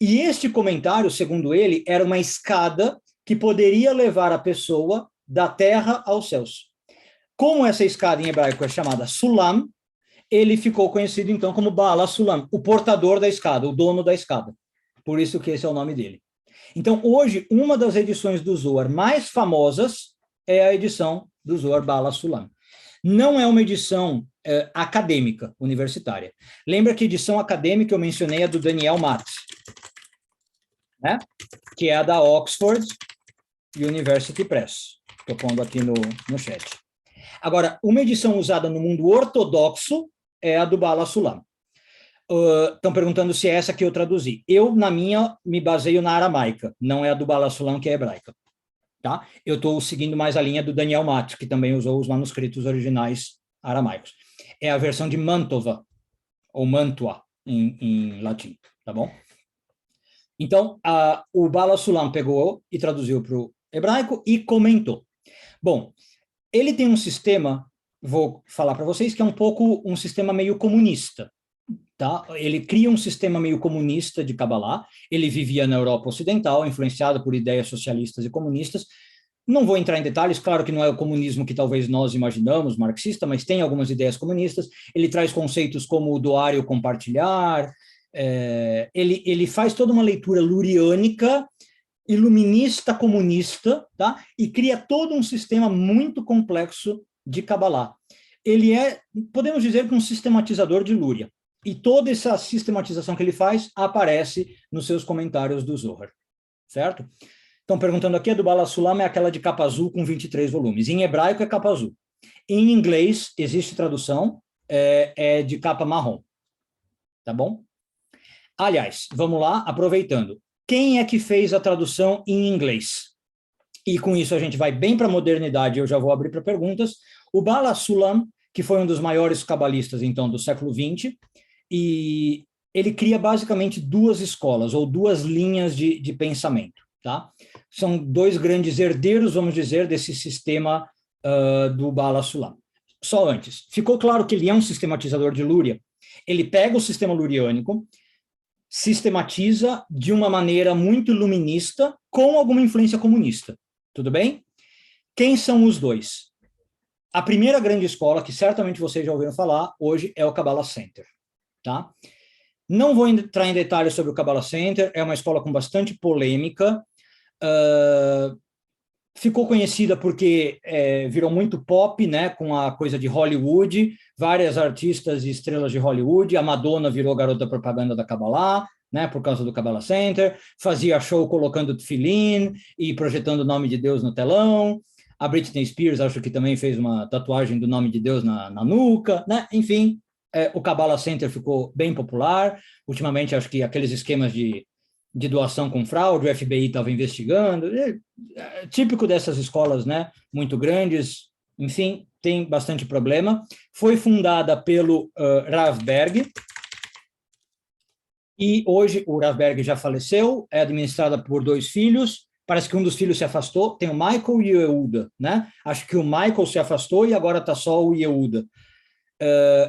E este comentário, segundo ele, era uma escada que poderia levar a pessoa da terra aos céus. Como essa escada em hebraico é chamada Sulam, ele ficou conhecido, então, como Baal HaSulam, o portador da escada, o dono da escada. Por isso que esse é o nome dele. Então, hoje, uma das edições do Zohar mais famosas é a edição do Zohar Baal HaSulam. Não é uma edição acadêmica, universitária. Lembra que a edição acadêmica eu mencionei a do Daniel Matz, né? Que é a da Oxford University Press. Estou pondo aqui no chat. Agora, uma edição usada no mundo ortodoxo é a do Baal HaSulam. Estão perguntando se é essa que eu traduzi. Eu, na minha, me baseio na aramaica, não é a do Baal HaSulam, que é hebraica. Tá? Eu estou seguindo mais a linha do Daniel Matz, que também usou os manuscritos originais aramaicos. É a versão de Mantova, ou Mantua, em latim, tá bom? Então, o Baal HaSulam pegou e traduziu para o hebraico e comentou. Bom, ele tem um sistema, vou falar para vocês, que é um pouco um sistema meio comunista. Tá? Ele cria um sistema meio comunista de Kabbalah, ele vivia na Europa Ocidental, influenciado por ideias socialistas e comunistas. Não vou entrar em detalhes, claro que não é o comunismo que talvez nós imaginamos, marxista, mas tem algumas ideias comunistas. Ele traz conceitos como o doar e o compartilhar, ele faz toda uma leitura luriânica, iluminista, comunista, tá? E cria todo um sistema muito complexo de Kabbalah. Ele é, podemos dizer, que um sistematizador de Lúria. E toda essa sistematização que ele faz aparece nos seus comentários do Zohar, certo? Estão perguntando aqui, a do Bala Sulam é aquela de capa azul com 23 volumes. Em hebraico é capa azul. Em inglês, existe tradução, é de capa marrom. Tá bom? Aliás, vamos lá, aproveitando. Quem é que fez a tradução em inglês? E com isso a gente vai bem para a modernidade, eu já vou abrir para perguntas. O Bala Sulam, que foi um dos maiores cabalistas, então, do século XX, e ele cria basicamente duas escolas, ou duas linhas de pensamento, tá? São dois grandes herdeiros, vamos dizer, desse sistema do Bala Sulam. Só antes, ficou claro que ele é um sistematizador de Lúria? Ele pega o sistema luriânico, sistematiza de uma maneira muito iluminista, com alguma influência comunista, tudo bem? Quem são os dois? A primeira grande escola, que certamente vocês já ouviram falar, hoje é o Kabbalah Center, tá? Não vou entrar em detalhes sobre o Kabbalah Center, é uma escola com bastante polêmica, ficou conhecida porque virou muito pop, né, com a coisa de Hollywood, várias artistas e estrelas de Hollywood, a Madonna virou garota propaganda da Kabbalah, né, por causa do Kabbalah Center, fazia show colocando tefilim e projetando o nome de Deus no telão, a Britney Spears acho que também fez uma tatuagem do nome de Deus na nuca, né, enfim, o Kabbalah Center ficou bem popular, ultimamente acho que aqueles esquemas de doação com fraude, o FBI estava investigando, típico dessas escolas, né, muito grandes, enfim, tem bastante problema. Foi fundada pelo Rav Berg, e hoje o Rav Berg já faleceu, é administrada por dois filhos, parece que um dos filhos se afastou, tem o Michael e o Yehuda, né? Acho que o Michael se afastou e agora está só o Yehuda.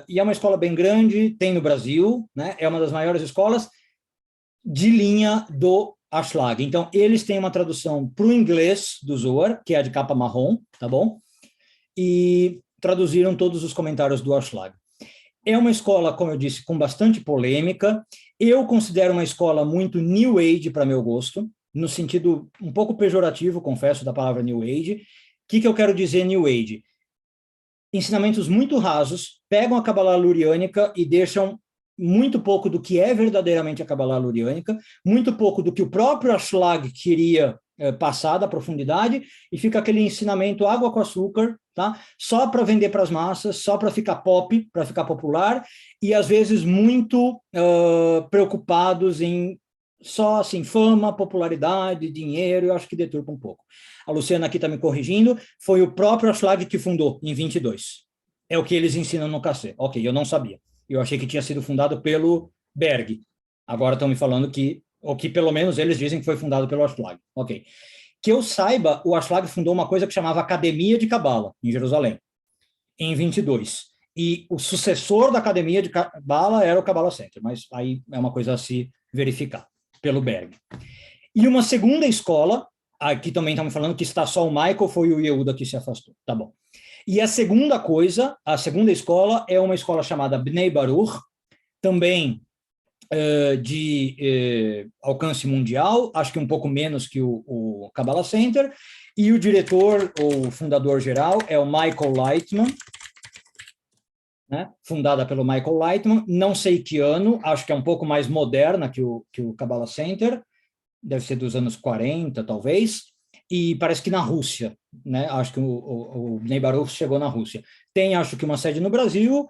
E é uma escola bem grande, tem no Brasil, né? É uma das maiores escolas de linha do Ashlag. Então, eles têm uma tradução para o inglês do Zohar, que é a de capa marrom, tá bom? E traduziram todos os comentários do Ashlag. É uma escola, como eu disse, com bastante polêmica. Eu considero uma escola muito New Age para meu gosto, no sentido um pouco pejorativo, confesso, da palavra New Age. O que eu quero dizer New Age? Ensinamentos muito rasos, pegam a Kabbalah luriânica e deixam muito pouco do que é verdadeiramente a Kabbalah luriânica, muito pouco do que o próprio Ashlag queria passar da profundidade, e fica aquele ensinamento água com açúcar, tá? Só para vender para as massas, só para ficar pop, para ficar popular, e às vezes muito preocupados em só assim, fama, popularidade, dinheiro, eu acho que deturpa um pouco. A Luciana aqui está me corrigindo, foi o próprio Ashlag que fundou em 22. É o que eles ensinam no KC. Ok, eu não sabia. Eu achei que tinha sido fundado pelo Berg. Agora estão me falando que, ou que pelo menos eles dizem que foi fundado pelo Ashlag. Ok. Que eu saiba, o Ashlag fundou uma coisa que chamava Academia de Kabbalah, em Jerusalém, em 22. E o sucessor da Academia de Kabbalah era o Kabbalah Center, mas aí é uma coisa a se verificar, pelo Berg. E uma segunda escola, aqui também estão me falando que está só o Michael, foi o Yehuda que se afastou. Tá bom. E a segunda coisa, a segunda escola é uma escola chamada Bnei Baruch, também de alcance mundial, acho que um pouco menos que o Kabbalah Center, e o diretor ou fundador geral é o Michael Lightman, né? Fundada pelo Michael Lightman, não sei que ano, acho que é um pouco mais moderna que o Kabbalah Center, deve ser dos anos 40, talvez, e parece que na Rússia, né? Acho que o Bnei Baruch chegou na Rússia. Tem, acho que uma sede no Brasil,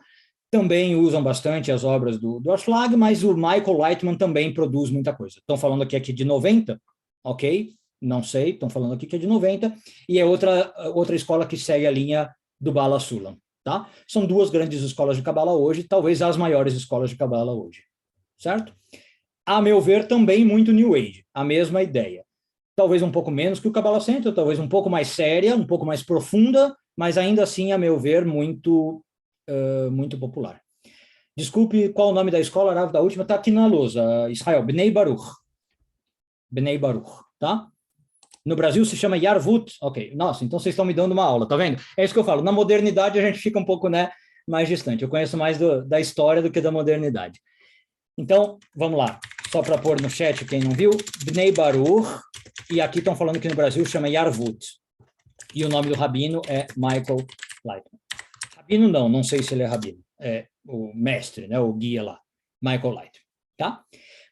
também usam bastante as obras do Ashlag, mas o Michael Lightman também produz muita coisa. Estão falando aqui de 90, ok? Não sei, estão falando aqui que é de 90, e é outra escola que segue a linha do Bala Sulam, tá? São duas grandes escolas de Kabbalah hoje, talvez as maiores escolas de Kabbalah hoje, certo? A meu ver, também muito New Age, a mesma ideia. Talvez um pouco menos que o Kabbalah Center, talvez um pouco mais séria, um pouco mais profunda, mas ainda assim, a meu ver, muito popular. Desculpe, qual o nome da escola, Rav, da última? Está aqui na lousa, Israel, Bnei Baruch. Bnei Baruch, tá? No Brasil se chama Yarvut. Ok, nossa, então vocês estão me dando uma aula, tá vendo? É isso que eu falo, na modernidade a gente fica um pouco, né, mais distante. Eu conheço mais da história do que da modernidade. Então, vamos lá. Só para pôr no chat, quem não viu, Bnei Baruch, e aqui estão falando que no Brasil chama Yarvut. E o nome do rabino é Michael Leitman. Rabino não sei se ele é rabino. É o mestre, né, o guia lá, Michael Leitman. Tá?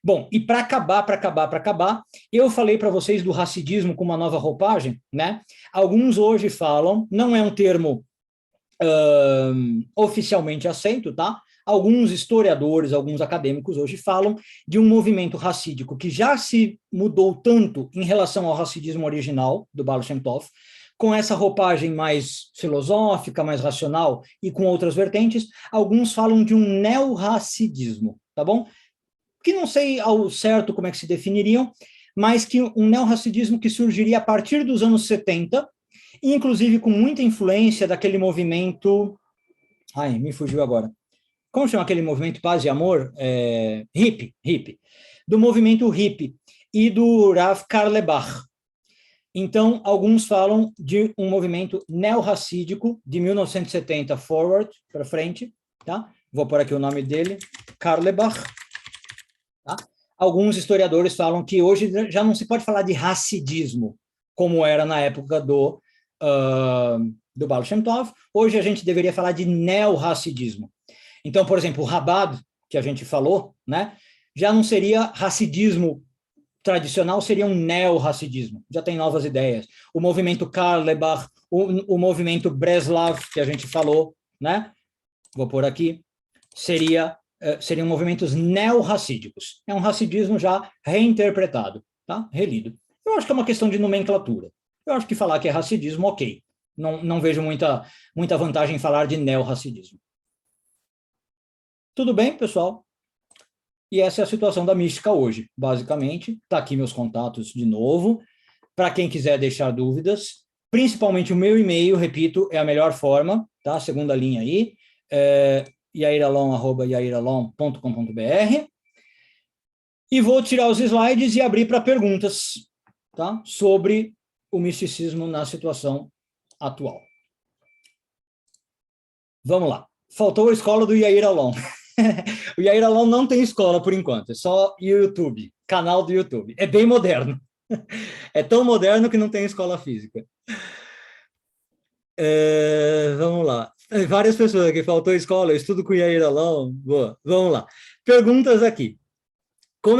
Bom, e para acabar, eu falei para vocês do hasidismo com uma nova roupagem, né? Alguns hoje falam, não é um termo oficialmente aceito, tá? Alguns historiadores, alguns acadêmicos hoje falam de um movimento racídico que já se mudou tanto em relação ao hasidismo original do Baal Shem Tov, com essa roupagem mais filosófica, mais racional e com outras vertentes. Alguns falam de um neo-hasidismo, tá bom? Que não sei ao certo como é que se definiriam, mas que um neo-hasidismo que surgiria a partir dos anos 70, inclusive com muita influência daquele movimento... Ai, me fugiu agora. Como chama aquele movimento Paz e Amor? Hippie. Do movimento hippie e do Rav Karlebach. Então, alguns falam de um movimento neo-hassídico de 1970 forward, para frente, tá? Vou pôr aqui o nome dele, Karlebach. Tá? Alguns historiadores falam que hoje já não se pode falar de hassidismo, como era na época do Baal Shem Tov. Hoje a gente deveria falar de neo-hassidismo. Então, por exemplo, o Chabad, que a gente falou, né, já não seria hassidismo tradicional, seria um neo-hassidismo. Já tem novas ideias. O movimento Karlebach, o movimento Breslav, que a gente falou, né, vou pôr aqui, seriam movimentos neo-hassídicos. É um hassidismo já reinterpretado, tá? Relido. Eu acho que é uma questão de nomenclatura. Eu acho que falar que é hassidismo, ok. Não vejo muita vantagem em falar de neo-hassidismo. Tudo bem, pessoal? E essa é a situação da mística hoje, basicamente. Está aqui meus contatos de novo. Para quem quiser deixar dúvidas, principalmente o meu e-mail, repito, é a melhor forma, tá? Segunda linha aí, yairalon@yairalon.com.br. E vou tirar os slides e abrir para perguntas, tá? Sobre o misticismo na situação atual. Vamos lá. Faltou a escola do Yair Alon. O Yair Alon não tem escola por enquanto, é só YouTube, canal do YouTube. É bem moderno. É tão moderno que não tem escola física. Vamos lá. Várias pessoas aqui, faltou escola, eu estudo com o Yair Alon. Boa, vamos lá. Perguntas aqui. Com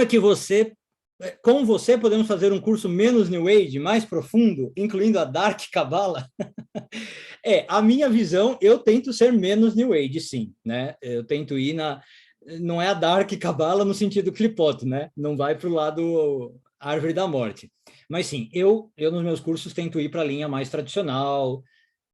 você podemos fazer um curso menos New Age, mais profundo, incluindo a Dark Kabbalah? A minha visão, eu tento ser menos New Age, sim, né? Eu tento ir não é a Dark Kabbalah no sentido clipote, né? Não vai para o lado árvore da morte. Mas sim, eu nos meus cursos tento ir para a linha mais tradicional,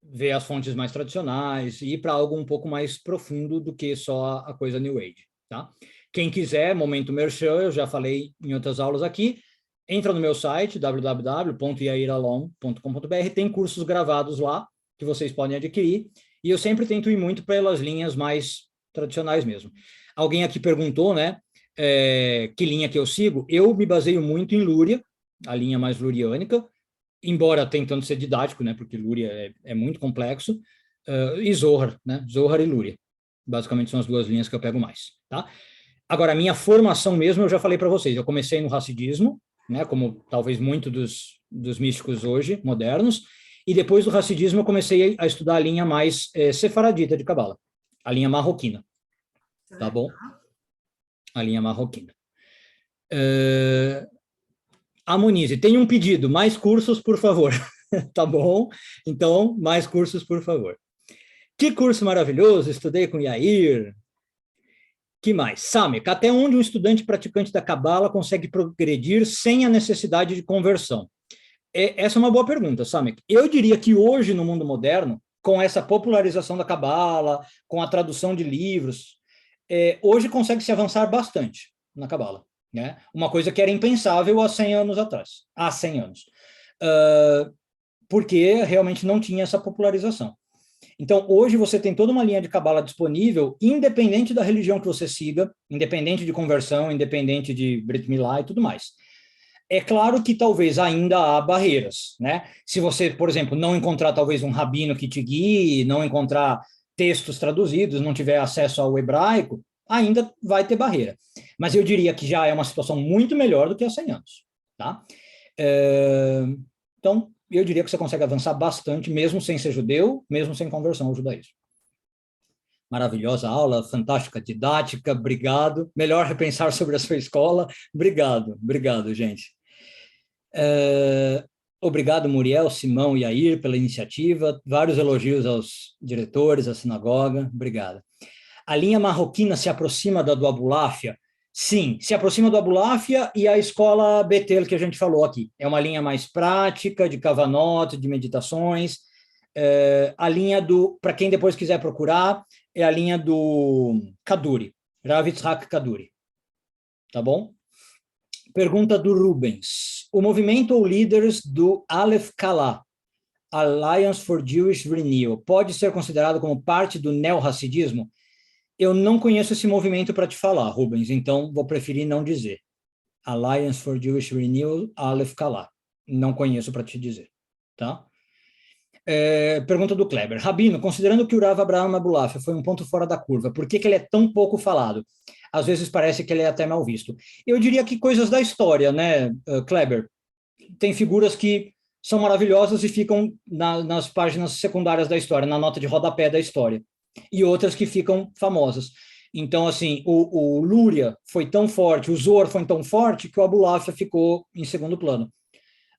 ver as fontes mais tradicionais, e ir para algo um pouco mais profundo do que só a coisa New Age, tá? Quem quiser, momento merchan, eu já falei em outras aulas aqui, entra no meu site, www.yairalon.com.br, tem cursos gravados lá, que vocês podem adquirir, e eu sempre tento ir muito pelas linhas mais tradicionais mesmo. Alguém aqui perguntou, né, que linha que eu sigo. Eu me baseio muito em Lúria, a linha mais luriânica, embora tentando ser didático, né, porque Lúria é muito complexo, e Zohar, né, Zohar e Lúria. Basicamente são as duas linhas que eu pego mais, tá? Agora, a minha formação mesmo, eu já falei para vocês, eu comecei no hassidismo, né, como talvez muitos dos místicos hoje, modernos, e depois do hassidismo eu comecei a estudar a linha mais sefaradita de Cabala, a linha marroquina, tá bom? A linha marroquina. A Monize, tem um pedido, mais cursos, por favor. Tá bom? Então, mais cursos, por favor. Que curso maravilhoso, estudei com Yair. Que mais? Samek, até onde um estudante praticante da Cabala consegue progredir sem a necessidade de conversão? Essa é uma boa pergunta, Samek. Eu diria que hoje, no mundo moderno, com essa popularização da Cabala, com a tradução de livros, hoje consegue se avançar bastante na Cabala, né? Uma coisa que era impensável há 100 anos atrás. Há 100 anos. Porque realmente não tinha essa popularização. Então, hoje você tem toda uma linha de Cabala disponível, independente da religião que você siga, independente de conversão, independente de Brit Milá e tudo mais. É claro que talvez ainda há barreiras, né? Se você, por exemplo, não encontrar talvez um rabino que te guie, não encontrar textos traduzidos, não tiver acesso ao hebraico, ainda vai ter barreira. Mas eu diria que já é uma situação muito melhor do que há 100 anos, tá? Então, eu diria que você consegue avançar bastante, mesmo sem ser judeu, mesmo sem conversão ao judaísmo. Maravilhosa aula, fantástica didática, obrigado. Melhor repensar sobre a sua escola. Obrigado, gente. Obrigado, Muriel, Simão e Yair, pela iniciativa. Vários elogios aos diretores, à sinagoga. Obrigado. A linha marroquina se aproxima da do Abulafia? Sim, se aproxima do Abulafia e a escola Betel, que a gente falou aqui. É uma linha mais prática, de Kavanot, de meditações. A linha do, para quem depois quiser procurar, é a linha do Kaduri, Rav Yitzhak Kaduri. Tá bom? Pergunta do Rubens. O movimento ou líderes do Aleph Kala, Alliance for Jewish Renewal, pode ser considerado como parte do neo-hassidismo? Eu não conheço esse movimento para te falar, Rubens, então vou preferir não dizer. Alliance for Jewish Renewal, Aleph Kala. Não conheço para te dizer, tá? Pergunta do Kleber. Rabino, considerando que o Rav Abraham Abulafia foi um ponto fora da curva, por que ele é tão pouco falado? Às vezes parece que ele é até mal visto. Eu diria que coisas da história, né, Kleber? Tem figuras que são maravilhosas e ficam nas páginas secundárias da história, na nota de rodapé da história. E outras que ficam famosas. Então, assim, o Lúria foi tão forte, o Zohar foi tão forte que o Abulafia ficou em segundo plano,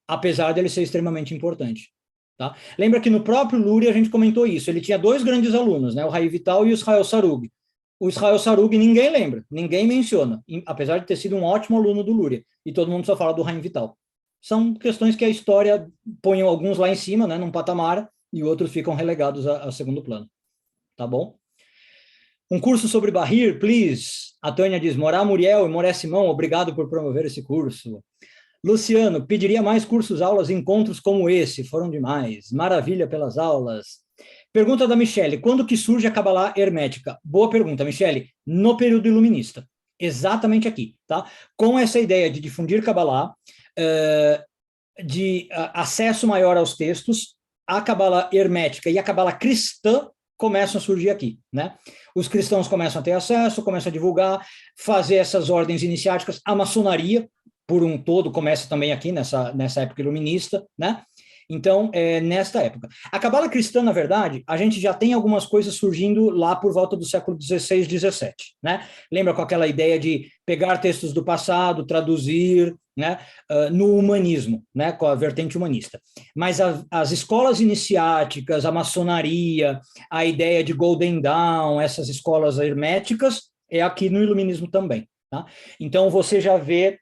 apesar dele ser extremamente importante. Tá? Lembra que no próprio Lúria a gente comentou isso, ele tinha 2 grandes alunos, né, o Rai Vital e o Israel Sarug. O Israel Sarug ninguém lembra, ninguém menciona, apesar de ter sido um ótimo aluno do Lúria, e todo mundo só fala do Rai Vital. São questões que a história põe alguns lá em cima, né, num patamar, e outros ficam relegados a segundo plano. Tá bom? Um curso sobre Bahir, please. A Tânia diz, Morá Muriel e Moré Simão, obrigado por promover esse curso. Luciano, pediria mais cursos, aulas, encontros como esse, foram demais. Maravilha pelas aulas. Pergunta da Michele, quando que surge a Cabalá hermética? Boa pergunta, Michele. No período iluminista. Exatamente aqui, tá? Com essa ideia de difundir Cabalá, de acesso maior aos textos, a Cabalá hermética e a Cabalá cristã começam a surgir aqui, né? Os cristãos começam a ter acesso, começam a divulgar, fazer essas ordens iniciáticas, a maçonaria, por um todo, começa também aqui nessa época iluminista, né? Então, nesta época. A Cabala cristã, na verdade, a gente já tem algumas coisas surgindo lá por volta do século XVI, XVII, né? Lembra com aquela ideia de pegar textos do passado, traduzir, né? No humanismo, né? Com a vertente humanista. Mas as escolas iniciáticas, a maçonaria, a ideia de Golden Dawn, essas escolas herméticas, é aqui no iluminismo também, tá? Então, você já vê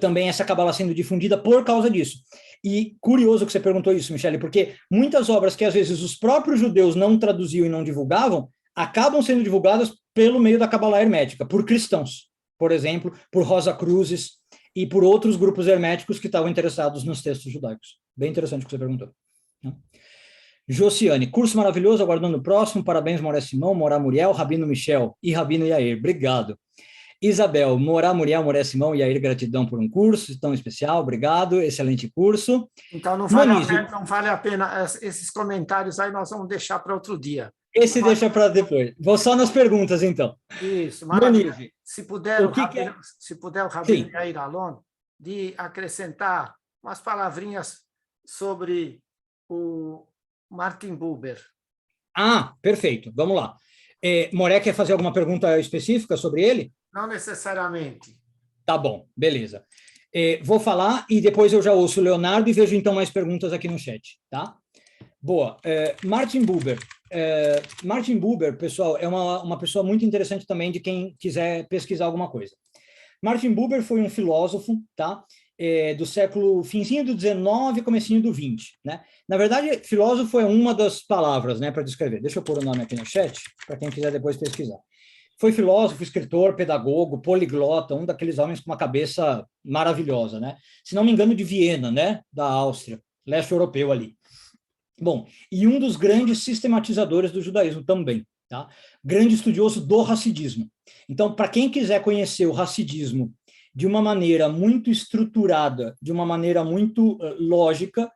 também essa Cabala sendo difundida por causa disso. E curioso que você perguntou isso, Michele, porque muitas obras que às vezes os próprios judeus não traduziam e não divulgavam, acabam sendo divulgadas pelo meio da Cabala hermética, por cristãos, por exemplo, por Rosa Cruzes e por outros grupos herméticos que estavam interessados nos textos judaicos. Bem interessante o que você perguntou. Josiane, curso maravilhoso, aguardando o próximo, parabéns, Moré Simão, Morá Muriel, Rabino Michel e Rabino Yair, obrigado. Isabel, Morá Muriel, Moré Simão e Yair, gratidão por um curso tão especial, obrigado, excelente curso. Então, não vale a pena esses comentários aí, nós vamos deixar para outro dia. Esse deixa para depois. Vou só nas perguntas, então. Isso, maravilha. Monize, se puder o Rabino Yair Alon, de acrescentar umas palavrinhas sobre o Martin Buber. Ah, perfeito, vamos lá. Moré quer fazer alguma pergunta específica sobre ele? Não necessariamente. Tá bom, beleza. Vou falar e depois eu já ouço o Leonardo e vejo então mais perguntas aqui no chat, tá? Boa. Martin Buber. Martin Buber, pessoal, é uma pessoa muito interessante também de quem quiser pesquisar alguma coisa. Martin Buber foi um filósofo, tá? Do século, finzinho do 19, comecinho do 20, né? Na verdade, filósofo é uma das palavras, né, para descrever. Deixa eu pôr o nome aqui no chat, para quem quiser depois pesquisar. Foi filósofo, escritor, pedagogo, poliglota, um daqueles homens com uma cabeça maravilhosa, né? Se não me engano, de Viena, né? Da Áustria, leste europeu ali. Bom, e um dos grandes sistematizadores do judaísmo também, tá? Grande estudioso do hassidismo. Então, para quem quiser conhecer o hassidismo de uma maneira muito estruturada, de uma maneira muito lógica,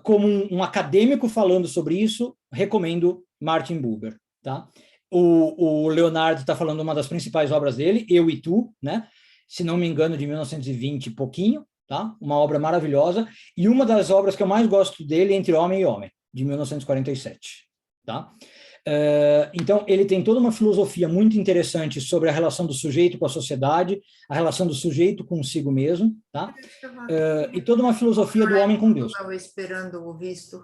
como um acadêmico falando sobre isso, recomendo Martin Buber, tá? o Leonardo está falando uma das principais obras dele, Eu e Tu, né? Se não me engano, de 1920 e pouquinho, tá? Uma obra maravilhosa, e uma das obras que eu mais gosto dele, Entre Homem e Homem, de 1947, tá? Então, ele tem toda uma filosofia muito interessante sobre a relação do sujeito com a sociedade, a relação do sujeito consigo mesmo, tá? E toda uma filosofia do homem com Deus. Estava esperando o visto.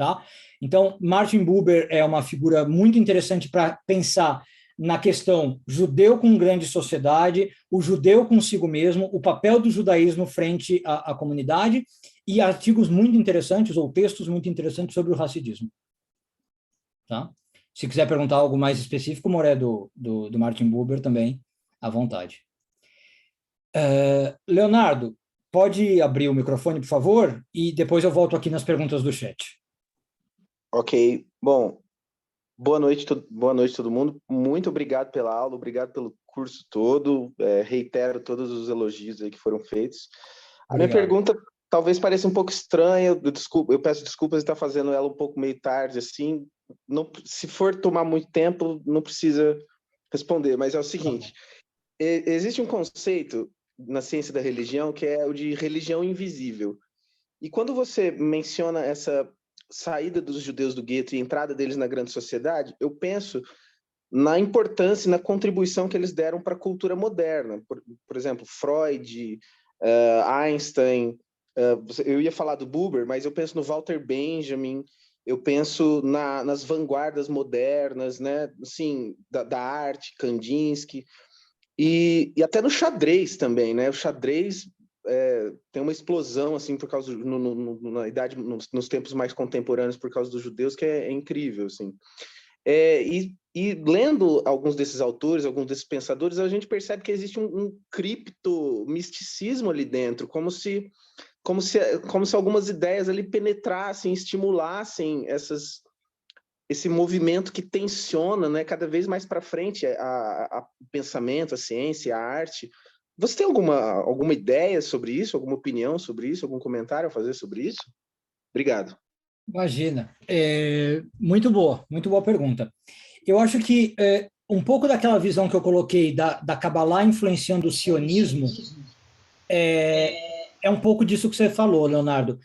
Tá? Então, Martin Buber é uma figura muito interessante para pensar na questão judeu com grande sociedade, o judeu consigo mesmo, o papel do judaísmo frente à comunidade, e artigos muito interessantes, ou textos muito interessantes sobre o racidismo. Tá? Se quiser perguntar algo mais específico, Moré, do Martin Buber também, à vontade. Leonardo, pode abrir o microfone, por favor? E depois eu volto aqui nas perguntas do chat. Ok, bom, boa noite todo mundo, muito obrigado pela aula, obrigado pelo curso todo, reitero todos os elogios aí que foram feitos. A minha pergunta talvez pareça um pouco estranha, eu peço desculpas de estar fazendo ela um pouco meio tarde, assim, não, se for tomar muito tempo, não precisa responder, mas é o seguinte, existe um conceito na ciência da religião que é o de religião invisível, e quando você menciona essa saída dos judeus do gueto e entrada deles na grande sociedade, eu penso na importância e na contribuição que eles deram para a cultura moderna. Por exemplo, Freud, Einstein, eu ia falar do Buber, mas eu penso no Walter Benjamin, eu penso nas vanguardas modernas, né? Assim, da arte, Kandinsky, e até no xadrez também, né? O xadrez tem uma explosão assim por causa na idade nos tempos mais contemporâneos por causa dos judeus que é incrível assim. E lendo alguns desses autores, alguns desses pensadores, a gente percebe que existe um cripto-misticismo ali dentro, como se algumas ideias ali penetrassem, estimulassem esse movimento que tensiona, né, cada vez mais para frente o pensamento, a ciência, a arte. Você tem alguma ideia sobre isso, alguma opinião sobre isso, algum comentário a fazer sobre isso? Obrigado. Imagina. Muito boa pergunta. Eu acho que um pouco daquela visão que eu coloquei da Kabbalah influenciando o sionismo é um pouco disso que você falou, Leonardo.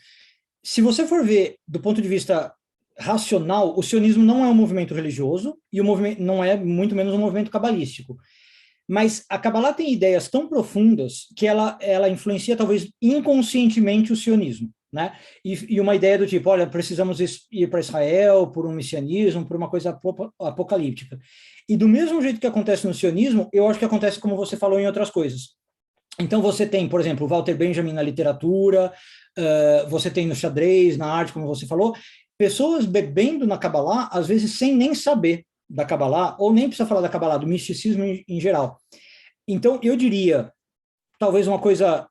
Se você for ver do ponto de vista racional, o sionismo não é um movimento religioso e o movimento não é muito menos um movimento cabalístico. Mas a Kabbalah tem ideias tão profundas que ela influencia talvez inconscientemente o sionismo, né? E uma ideia do tipo, olha, precisamos ir para Israel por um messianismo, por uma coisa apocalíptica. E do mesmo jeito que acontece no sionismo, eu acho que acontece como você falou em outras coisas. Então você tem, por exemplo, Walter Benjamin na literatura, você tem no xadrez, na arte, como você falou, pessoas bebendo na Kabbalah, às vezes sem nem saber da Kabbalah, ou nem precisa falar da Kabbalah, do misticismo em geral. Então, eu diria, talvez uma coisa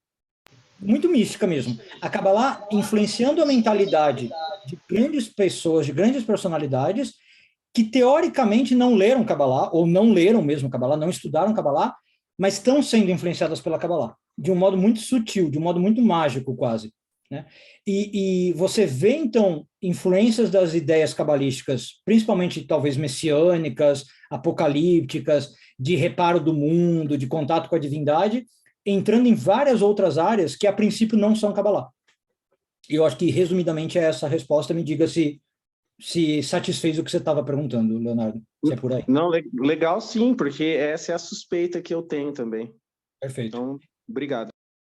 muito mística mesmo, a Kabbalah influenciando a mentalidade de grandes pessoas, de grandes personalidades, que teoricamente não leram Kabbalah, ou não leram mesmo Kabbalah, não estudaram Kabbalah, mas estão sendo influenciadas pela Kabbalah, de um modo muito sutil, de um modo muito mágico quase. Né? E você vê, então, influências das ideias cabalísticas, principalmente, talvez, messiânicas, apocalípticas, de reparo do mundo, de contato com a divindade, entrando em várias outras áreas que, a princípio, não são Kabbalah. E eu acho que, resumidamente, é essa a resposta. Me diga se satisfez o que você estava perguntando, Leonardo, se é por aí. Não, legal sim, porque essa é a suspeita que eu tenho também. Perfeito. Então, obrigado.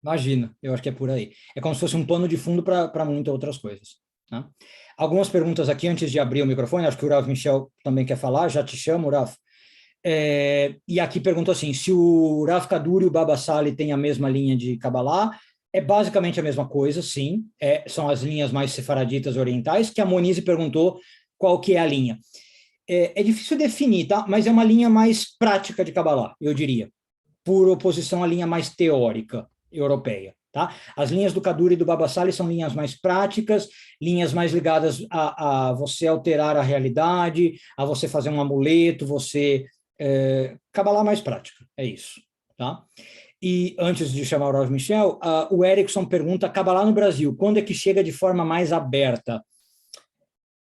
Imagina, eu acho que é por aí. É como se fosse um pano de fundo para muitas outras coisas. Né? Algumas perguntas aqui antes de abrir o microfone, acho que o Rav Michel também quer falar, já te chamo, Rav. E aqui perguntou assim, se o Rav Kaduri e o Baba Sali têm a mesma linha de Kabbalah, é basicamente a mesma coisa, sim, são as linhas mais sefaraditas orientais, que a Monize perguntou qual que é a linha. É difícil definir, tá? Mas é uma linha mais prática de Kabbalah, eu diria, por oposição à linha mais teórica europeia. Tá? As linhas do Kaduri e do Baba Sali são linhas mais práticas, linhas mais ligadas a você alterar a realidade, a você fazer um amuleto, Kabbalah mais prática, é isso. Tá? E antes de chamar o Rav Michel, o Erickson pergunta, Kabbalah no Brasil, quando é que chega de forma mais aberta?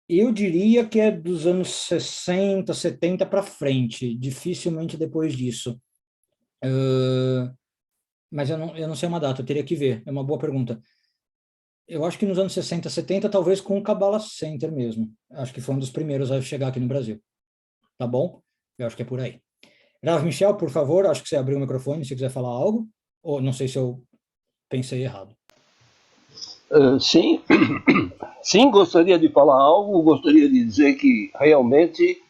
Eu diria que é dos anos 60, 70 para frente, dificilmente depois disso. Mas eu não sei uma data, eu teria que ver, é uma boa pergunta. Eu acho que nos anos 60, 70, talvez com o Kabbalah Center mesmo. Acho que foi um dos primeiros a chegar aqui no Brasil. Tá bom? Eu acho que é por aí. Rav Michel, por favor, acho que você abriu o microfone, se quiser falar algo. Ou não sei se eu pensei errado. Sim, sim, gostaria de falar algo, gostaria de dizer que realmente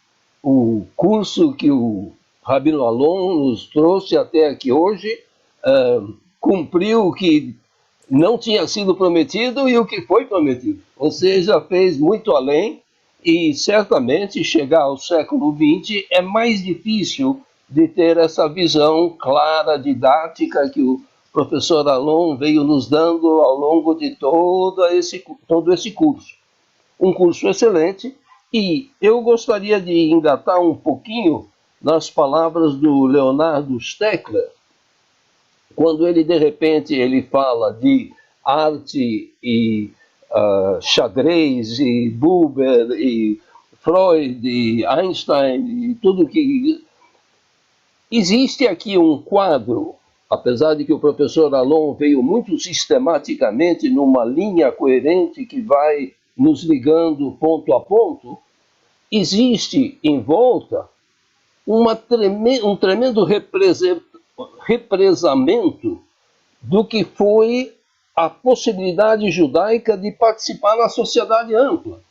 o curso que o Rabino Alon nos trouxe até aqui hoje cumpriu o que não tinha sido prometido e o que foi prometido. Ou seja, fez muito além e certamente chegar ao século XX é mais difícil de ter essa visão clara, didática que o professor Alon veio nos dando ao longo de todo esse curso. Um curso excelente, e eu gostaria de engatar um pouquinho nas palavras do Leonardo Steckler, quando ele, de repente, ele fala de arte e xadrez, e Buber, e Freud, e Einstein, e tudo que... Existe aqui um quadro, apesar de que o professor Alon veio muito sistematicamente numa linha coerente que vai nos ligando ponto a ponto, existe em volta um tremendo represamento do que foi a possibilidade judaica de participar na sociedade ampla.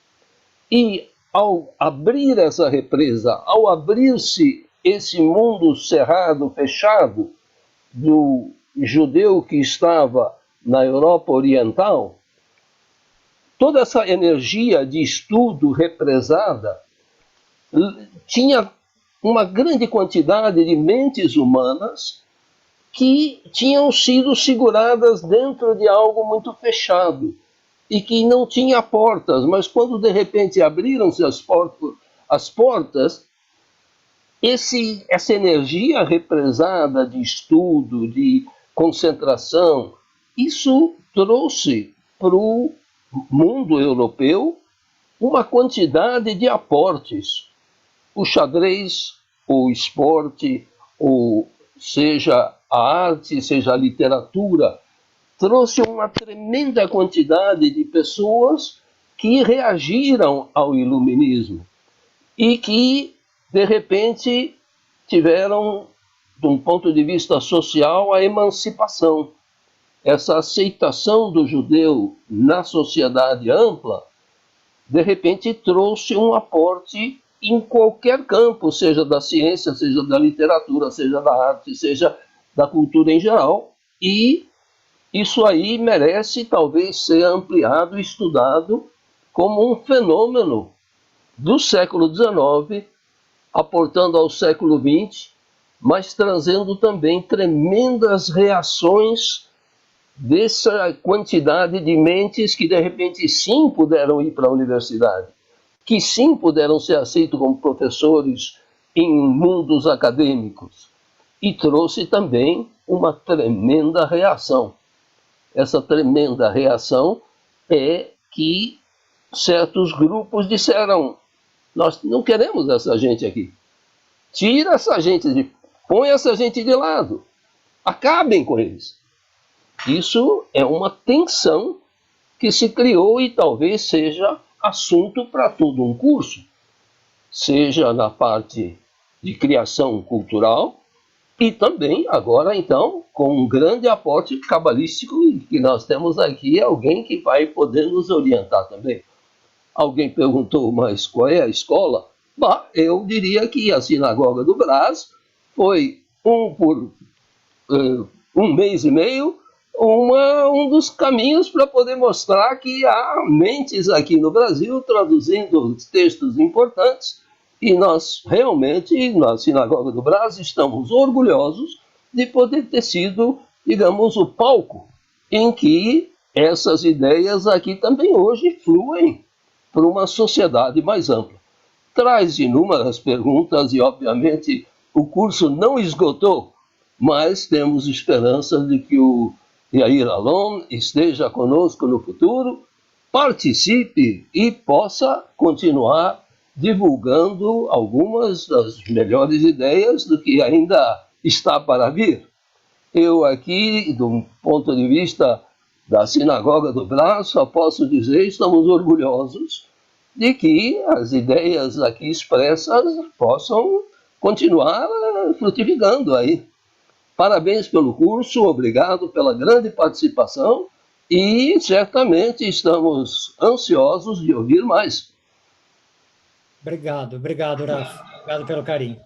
E ao abrir essa represa, ao abrir-se esse mundo cerrado, fechado, do judeu que estava na Europa Oriental, toda essa energia de estudo represada tinha uma grande quantidade de mentes humanas que tinham sido seguradas dentro de algo muito fechado e que não tinha portas, mas quando de repente abriram-se as portas, essa energia represada de estudo, de concentração, isso trouxe para o mundo europeu uma quantidade de aportes. O xadrez, o esporte, ou seja a arte, seja a literatura, trouxe uma tremenda quantidade de pessoas que reagiram ao iluminismo e que, de repente, tiveram, de um ponto de vista social, a emancipação. Essa aceitação do judeu na sociedade ampla, de repente, trouxe um aporte em qualquer campo, seja da ciência, seja da literatura, seja da arte, seja da cultura em geral, e isso aí merece talvez ser ampliado e estudado como um fenômeno do século XIX, aportando ao século XX, mas trazendo também tremendas reações dessa quantidade de mentes que de repente sim puderam ir para a universidade, que sim puderam ser aceitos como professores em mundos acadêmicos, e trouxe também uma tremenda reação. Essa tremenda reação é que certos grupos disseram: nós não queremos essa gente aqui. Tira essa gente, põe essa gente de lado. Acabem com eles. Isso é uma tensão que se criou e talvez seja assunto para todo um curso. Seja na parte de criação cultural e também agora, então, com um grande aporte cabalístico, e que nós temos aqui alguém que vai poder nos orientar também. Alguém perguntou, mas qual é a escola? Bah, eu diria que a Sinagoga do Brás foi por um mês e meio um dos caminhos para poder mostrar que há mentes aqui no Brasil traduzindo textos importantes, e nós realmente, na Sinagoga do Brás, estamos orgulhosos de poder ter sido, digamos, o palco em que essas ideias aqui também hoje fluem para uma sociedade mais ampla. Traz inúmeras perguntas e, obviamente, o curso não esgotou, mas temos esperança de que o Yair Alon esteja conosco no futuro participe e possa continuar divulgando algumas das melhores ideias do que ainda está para vir. Eu aqui, do ponto de vista da Sinagoga do Brás, só posso dizer que estamos orgulhosos de que as ideias aqui expressas possam continuar frutificando aí. Parabéns pelo curso, obrigado pela grande participação e certamente estamos ansiosos de ouvir mais. Obrigado, Raf. Obrigado pelo carinho.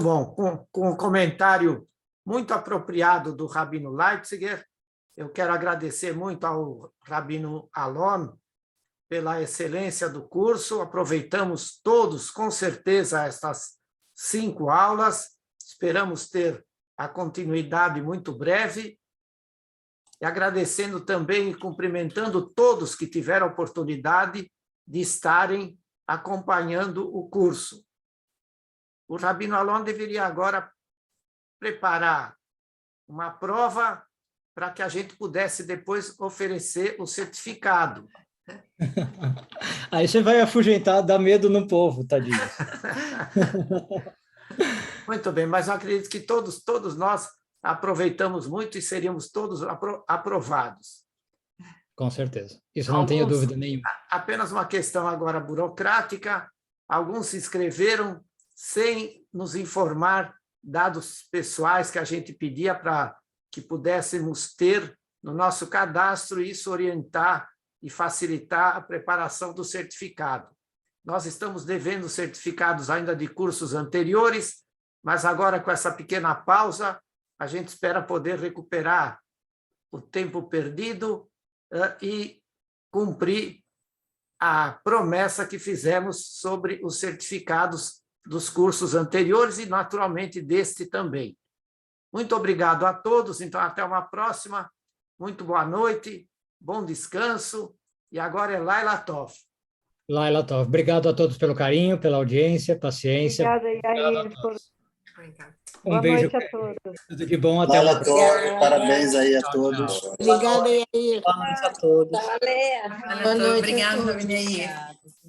Bom, com um comentário muito apropriado do Rabino Leitziger, eu quero agradecer muito ao Rabino Alon pela excelência do curso. Aproveitamos todos, com certeza, estas 5 aulas. Esperamos ter a continuidade muito breve. E agradecendo também e cumprimentando todos que tiveram a oportunidade de estarem acompanhando o curso. O Rabino Alon deveria agora preparar uma prova para que a gente pudesse depois oferecer o certificado. Aí você vai afugentar, dar medo no povo, tadinho. Muito bem, mas eu acredito que todos nós aproveitamos muito e seríamos todos aprovados. Com certeza. Isso não tenho dúvida nenhuma. Apenas uma questão agora burocrática. Alguns se inscreveram sem nos informar dados pessoais que a gente pedia para que pudéssemos ter no nosso cadastro e isso orientar e facilitar a preparação do certificado. Nós estamos devendo certificados ainda de cursos anteriores, mas agora com essa pequena pausa, a gente espera poder recuperar o tempo perdido e cumprir a promessa que fizemos sobre os certificados dos cursos anteriores e, naturalmente, deste também. Muito obrigado a todos. Então, até uma próxima. Muito boa noite, bom descanso. E agora é Laila Tov. Laila Tov. Obrigado a todos pelo carinho, pela audiência, paciência. Obrigada, Yair. Um beijo. Boa noite a todos. Tudo de bom. Até Laila uma próxima. Tov, parabéns aí a todos. Obrigada, Yair. Boa noite a todos. Boa noite. Obrigada, Rabino Yair.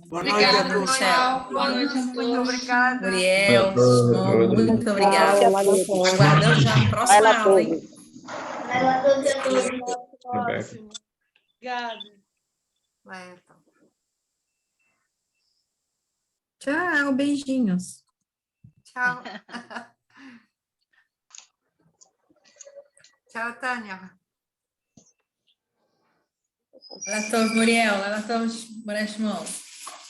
Boa noite a todos. Michel. Boa noite, muito obrigada. Muriel, muito obrigada. Aguardando já a próxima aula, hein? Obrigada. Tchau, beijinhos. Tchau. Tchau, Tânia. Ela Tov, Muriel, ela Tov, Moreshmon.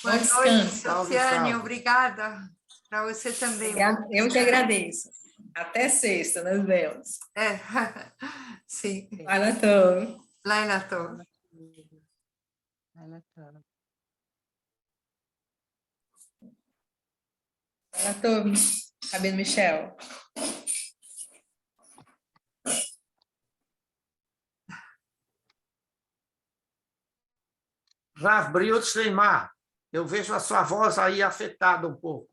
Boa noite, Luciane. Obrigada. Para você também. Eu que agradeço. Até sexta, nos vemos. Sim. Laila Tov. Laila Tov. Laila Tov. Rabino Michel. Rav Briot Shleimah, eu vejo a sua voz aí afetada um pouco.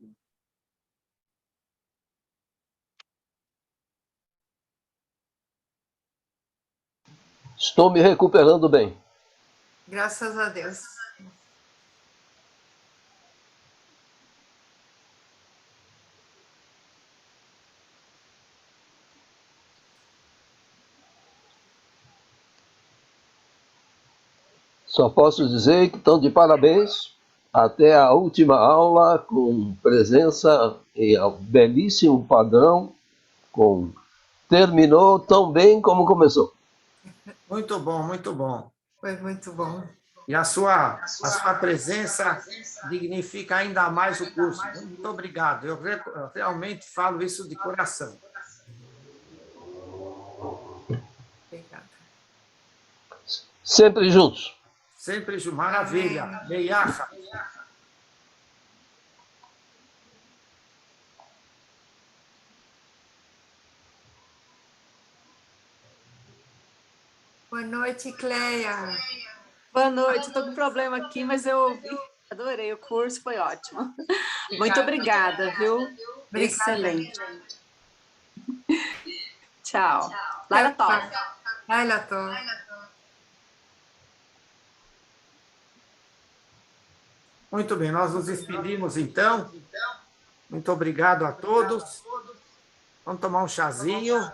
Estou me recuperando bem. Graças a Deus. Só posso dizer que estão de parabéns. Até a última aula, com presença e belíssimo padrão, terminou tão bem como começou. Muito bom, muito bom. Foi muito bom. E a sua presença dignifica ainda mais o curso. Muito obrigado. Eu realmente falo isso de coração. Obrigada. Sempre juntos. Sempre maravilha. Beiacha. Boa noite, Cleia. Boa noite, estou com um problema aqui, mas eu ouvi, adorei o curso, foi ótimo. Muito obrigada, viu? Excelente. Tchau. Laila Tov. Laila Tov. Muito bem, nós nos despedimos então. Muito obrigado a todos. Vamos tomar um chazinho.